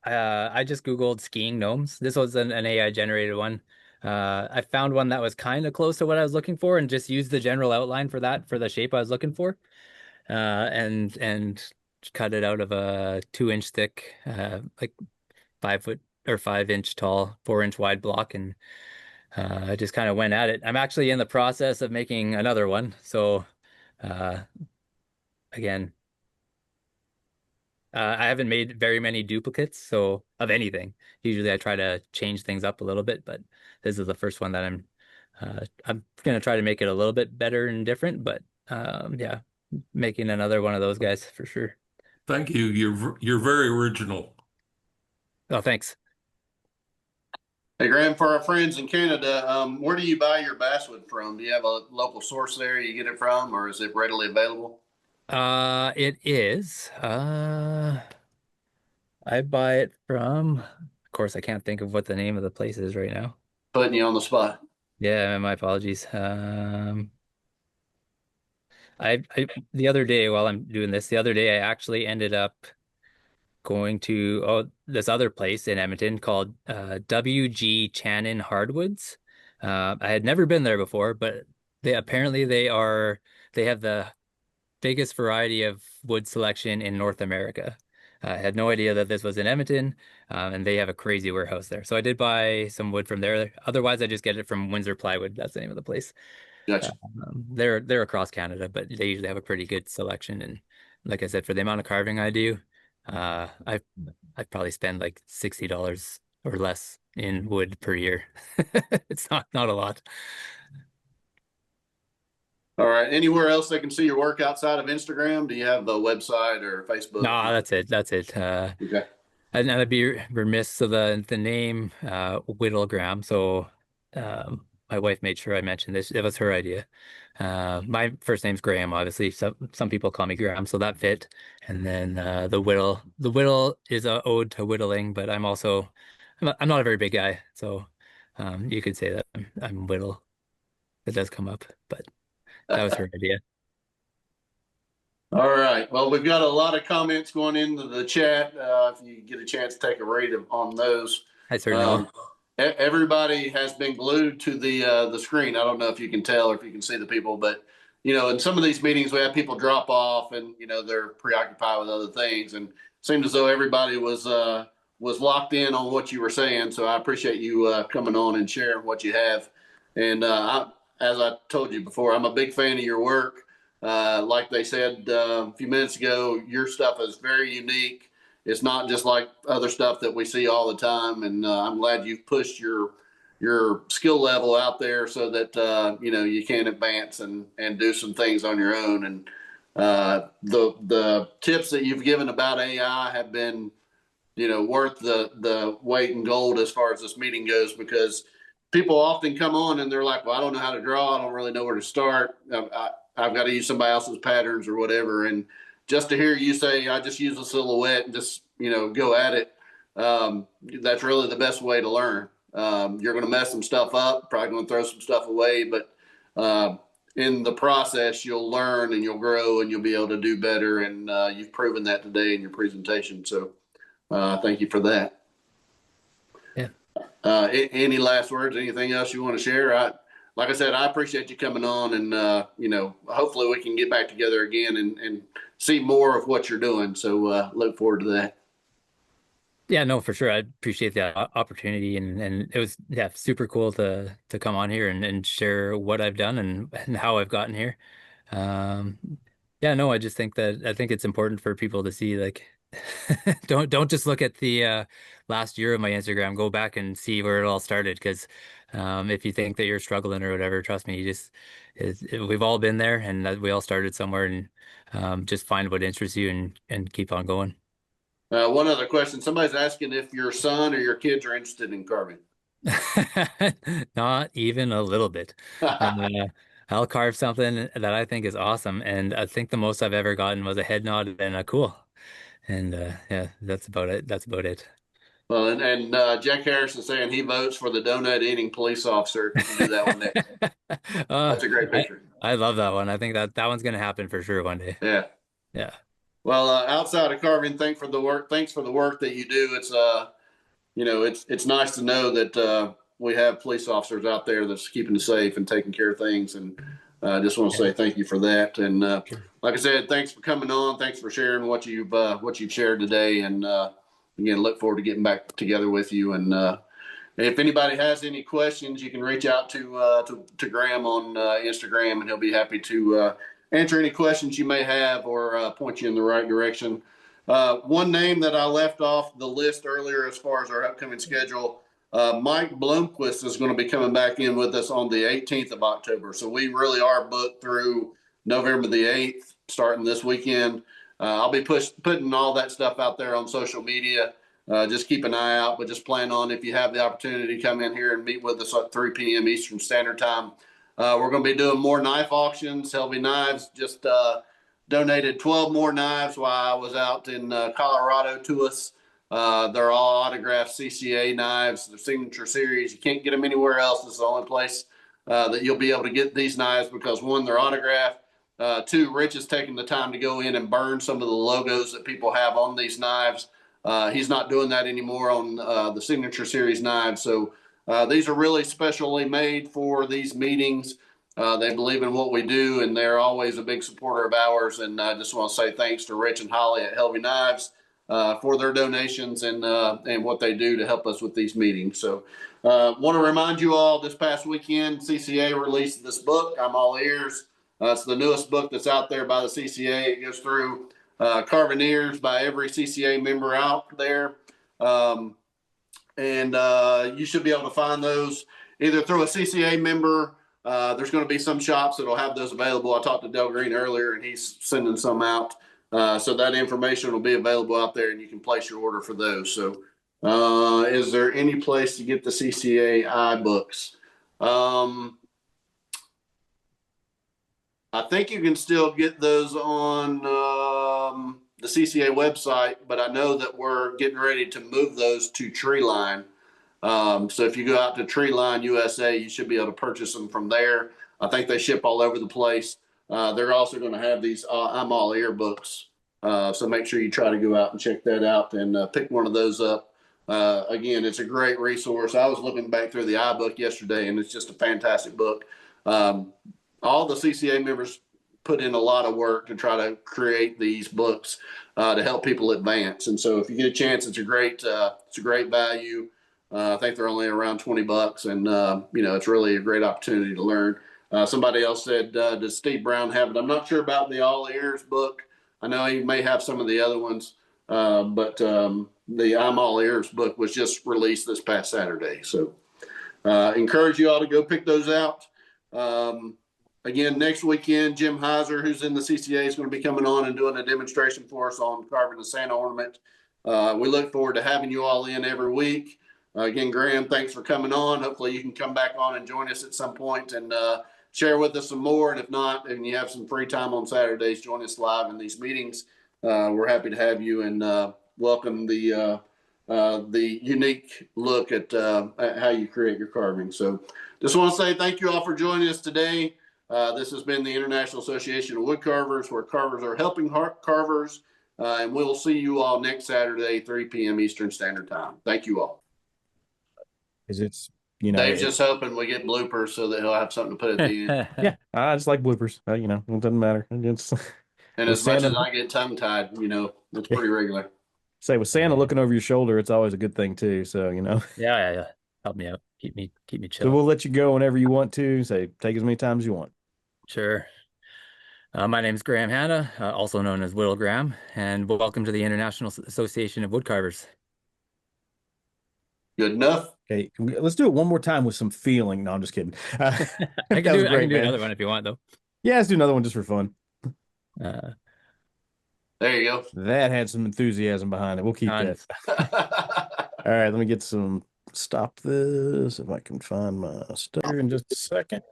I just Googled skiing gnomes. This was an AI generated one. I found one that was kind of close to what I was looking for and just used the general outline for that for the shape I was looking for. And cut it out of a 2 inch thick, like 5 foot or 5 inch tall, 4 inch wide block, and I just kind of went at it. I'm actually in the process of making another one, so uh, again, I haven't made very many duplicates, so of anything. Usually, I try to change things up a little bit, but this is the first one that I'm gonna try to make it a little bit better and different, but yeah, making another one of those guys for sure. Thank you. You're very original. Oh, thanks. Hey, Graham, for our friends in Canada, where do you buy your basswood from? Do you have a local source there you get it from, or is it readily available? It is. I buy it from, of course, I can't think of what the name of the place is right now. Putting you on the spot. Yeah, my apologies. I the other day while I'm doing this, the other day I actually ended up going to this other place in Edmonton called WG Channon Hardwoods. I had never been there before, but they have the biggest variety of wood selection in North America. I had no idea that this was in Edmonton, and they have a crazy warehouse there. So I did buy some wood from there. Otherwise, I just get it from Windsor Plywood. That's the name of the place. Gotcha. They're across Canada, but they usually have a pretty good selection. And like I said, for the amount of carving I do, I probably spend like $60 or less in wood per year. It's not a lot. All right. Anywhere else they can see your work outside of Instagram? Do you have the website or Facebook? No, that's it. That's it. Okay. And I'd be remiss. So the name Whittlegram. So my wife made sure I mentioned this. It was her idea. My first name's Graham, obviously. Some people call me Graham, so that fit. And then the whittle is a ode to whittling, but I'm not a very big guy, so you could say that I'm whittle. It does come up, but that was her idea. All right. Well, we've got a lot of comments going into the chat. If you get a chance to take a read on those. I certainly will. Everybody has been glued to the screen. I don't know if you can tell or if you can see the people, but in some of these meetings we have people drop off and they're preoccupied with other things, and it seemed as though everybody was locked in on what you were saying. So I appreciate you coming on and sharing what you have. And as I told you before, I'm a big fan of your work. Like they said a few minutes ago, your stuff is very unique. It's not just like other stuff that we see all the time. And I'm glad you've pushed your skill level out there so that you can advance and do some things on your own. And the tips that you've given about AI have been worth the weight in gold as far as this meeting goes, because people often come on and they're like, well, I don't know how to draw. I don't really know where to start. I've got to use somebody else's patterns or whatever. And just to hear you say, I just use a silhouette and just, go at it. That's really the best way to learn. You're going to mess some stuff up, probably going to throw some stuff away, but in the process, you'll learn and you'll grow and you'll be able to do better. And you've proven that today in your presentation. So thank you for that. Yeah. Any last words, anything else you want to share? Like I said, I appreciate you coming on, and hopefully we can get back together again and see more of what you're doing. So look forward to that. Yeah, no, for sure. I appreciate the opportunity, and it was, yeah, super cool to come on here and share what I've done and how I've gotten here. Um, yeah, no, I think it's important for people to see, like, don't just look at the last year of my Instagram. Go back and see where it all started, because if you think that you're struggling or whatever, trust me, we've all been there, and that we all started somewhere, and just find what interests you and keep on going. One other question. Somebody's asking if your son or your kids are interested in carving. Not even a little bit. Uh, I'll carve something that I think is awesome, and I think the most I've ever gotten was a head nod and a cool. And yeah, that's about it. That's about it. Well, and Jack Harris is saying he votes for the donut eating police officer if you can do that one next. Uh, That's a great I picture. I love that one. I think that one's gonna happen for sure one day. Yeah. Yeah. Well, outside of carving, thanks for the work. Thanks for the work that you do. It's it's nice to know that we have police officers out there that's keeping us safe and taking care of things. And I just want to Yeah. say thank you for that. And Sure. like I said, thanks for coming on. Thanks for sharing what you've shared today. And again, look forward to getting back together with you. And if anybody has any questions, you can reach out to Graham on Instagram, and he'll be happy to answer any questions you may have or point you in the right direction. One name that I left off the list earlier as far as our upcoming schedule, Mike Bloomquist is going to be coming back in with us on the 18th of October. So we really are booked through November the 8th, starting this weekend. I'll be putting all that stuff out there on social media. Just keep an eye out, but just plan on, if you have the opportunity to come in here and meet with us at 3 p.m. Eastern Standard Time. We're going to be doing more knife auctions. Helvy Knives just donated 12 more knives while I was out in Colorado to us. They're all autographed CCA knives, their signature series. You can't get them anywhere else. This is the only place that you'll be able to get these knives because, one, they're autographed. Two, Rich has taken the time to go in and burn some of the logos that people have on these knives. He's not doing that anymore on the signature series knives. So these are really specially made for these meetings. They believe in what we do, and they're always a big supporter of ours. And I just want to say thanks to Rich and Holly at Helvy Knives for their donations and what they do to help us with these meetings. So want to remind you all, this past weekend, CCA released this book, I'm All Ears. It's the newest book that's out there by the CCA. It goes through carving ears by every CCA member out there. And you should be able to find those either through a CCA member. There's going to be some shops that'll have those available. I talked to Del Green earlier, and he's sending some out. So that information will be available out there, and you can place your order for those. So, is there any place to get the CCA iBooks? I think you can still get those on the CCA website, but I know that we're getting ready to move those to Treeline. So if you go out to Treeline USA, you should be able to purchase them from there. I think they ship all over the place. They're also going to have these I'm All Ear books. So make sure you try to go out and check that out and pick one of those up. Again, it's a great resource. I was looking back through the iBook yesterday, and it's just a fantastic book. Um, all the CCA members put in a lot of work to try to create these books to help people advance. And so if you get a chance, it's a great value. I think they're only around $20, and it's really a great opportunity to learn. Somebody else said, "Does Steve Brown have it?" I'm not sure about the All Ears book. I know he may have some of the other ones, but the I'm All Ears book was just released this past Saturday. So encourage you all to go pick those out. Again, next weekend, Jim Heiser, who's in the CCA, is going to be coming on and doing a demonstration for us on carving the Santa ornament. We look forward to having you all in every week. Again, Graham, thanks for coming on. Hopefully you can come back on and join us at some point and share with us some more. And if not, and you have some free time on Saturdays, join us live in these meetings. We're happy to have you and welcome the unique look at how you create your carving. So just want to say thank you all for joining us today. This has been the International Association of Woodcarvers, where carvers are helping carvers. And we'll see you all next Saturday, 3 p.m. Eastern Standard Time. Thank you all. Because it's Dave's just hoping we get bloopers so that he'll have something to put at the end. yeah, I just like bloopers. It doesn't matter. And With as much Santa, as I get tongue tied, it's pretty regular. Say with Santa looking over your shoulder, it's always a good thing too. So, Yeah. Help me out. Keep me so chill. we'll let you go whenever you want to. Say, take as many times as you want. Sure. My name is Graham Hanna, also known as Whittle Graham, and welcome to the International Association of Woodcarvers. Good enough. Okay, let's do it one more time with some feeling. No, I'm just kidding. I can That was do I great, can do man. another one if you want, though. Yeah, let's do another one just for fun. Uh, There you go. That had some enthusiasm behind it. We'll keep that. Tons. All right, let me get some. Stop this if I can find my stuff here in just a second.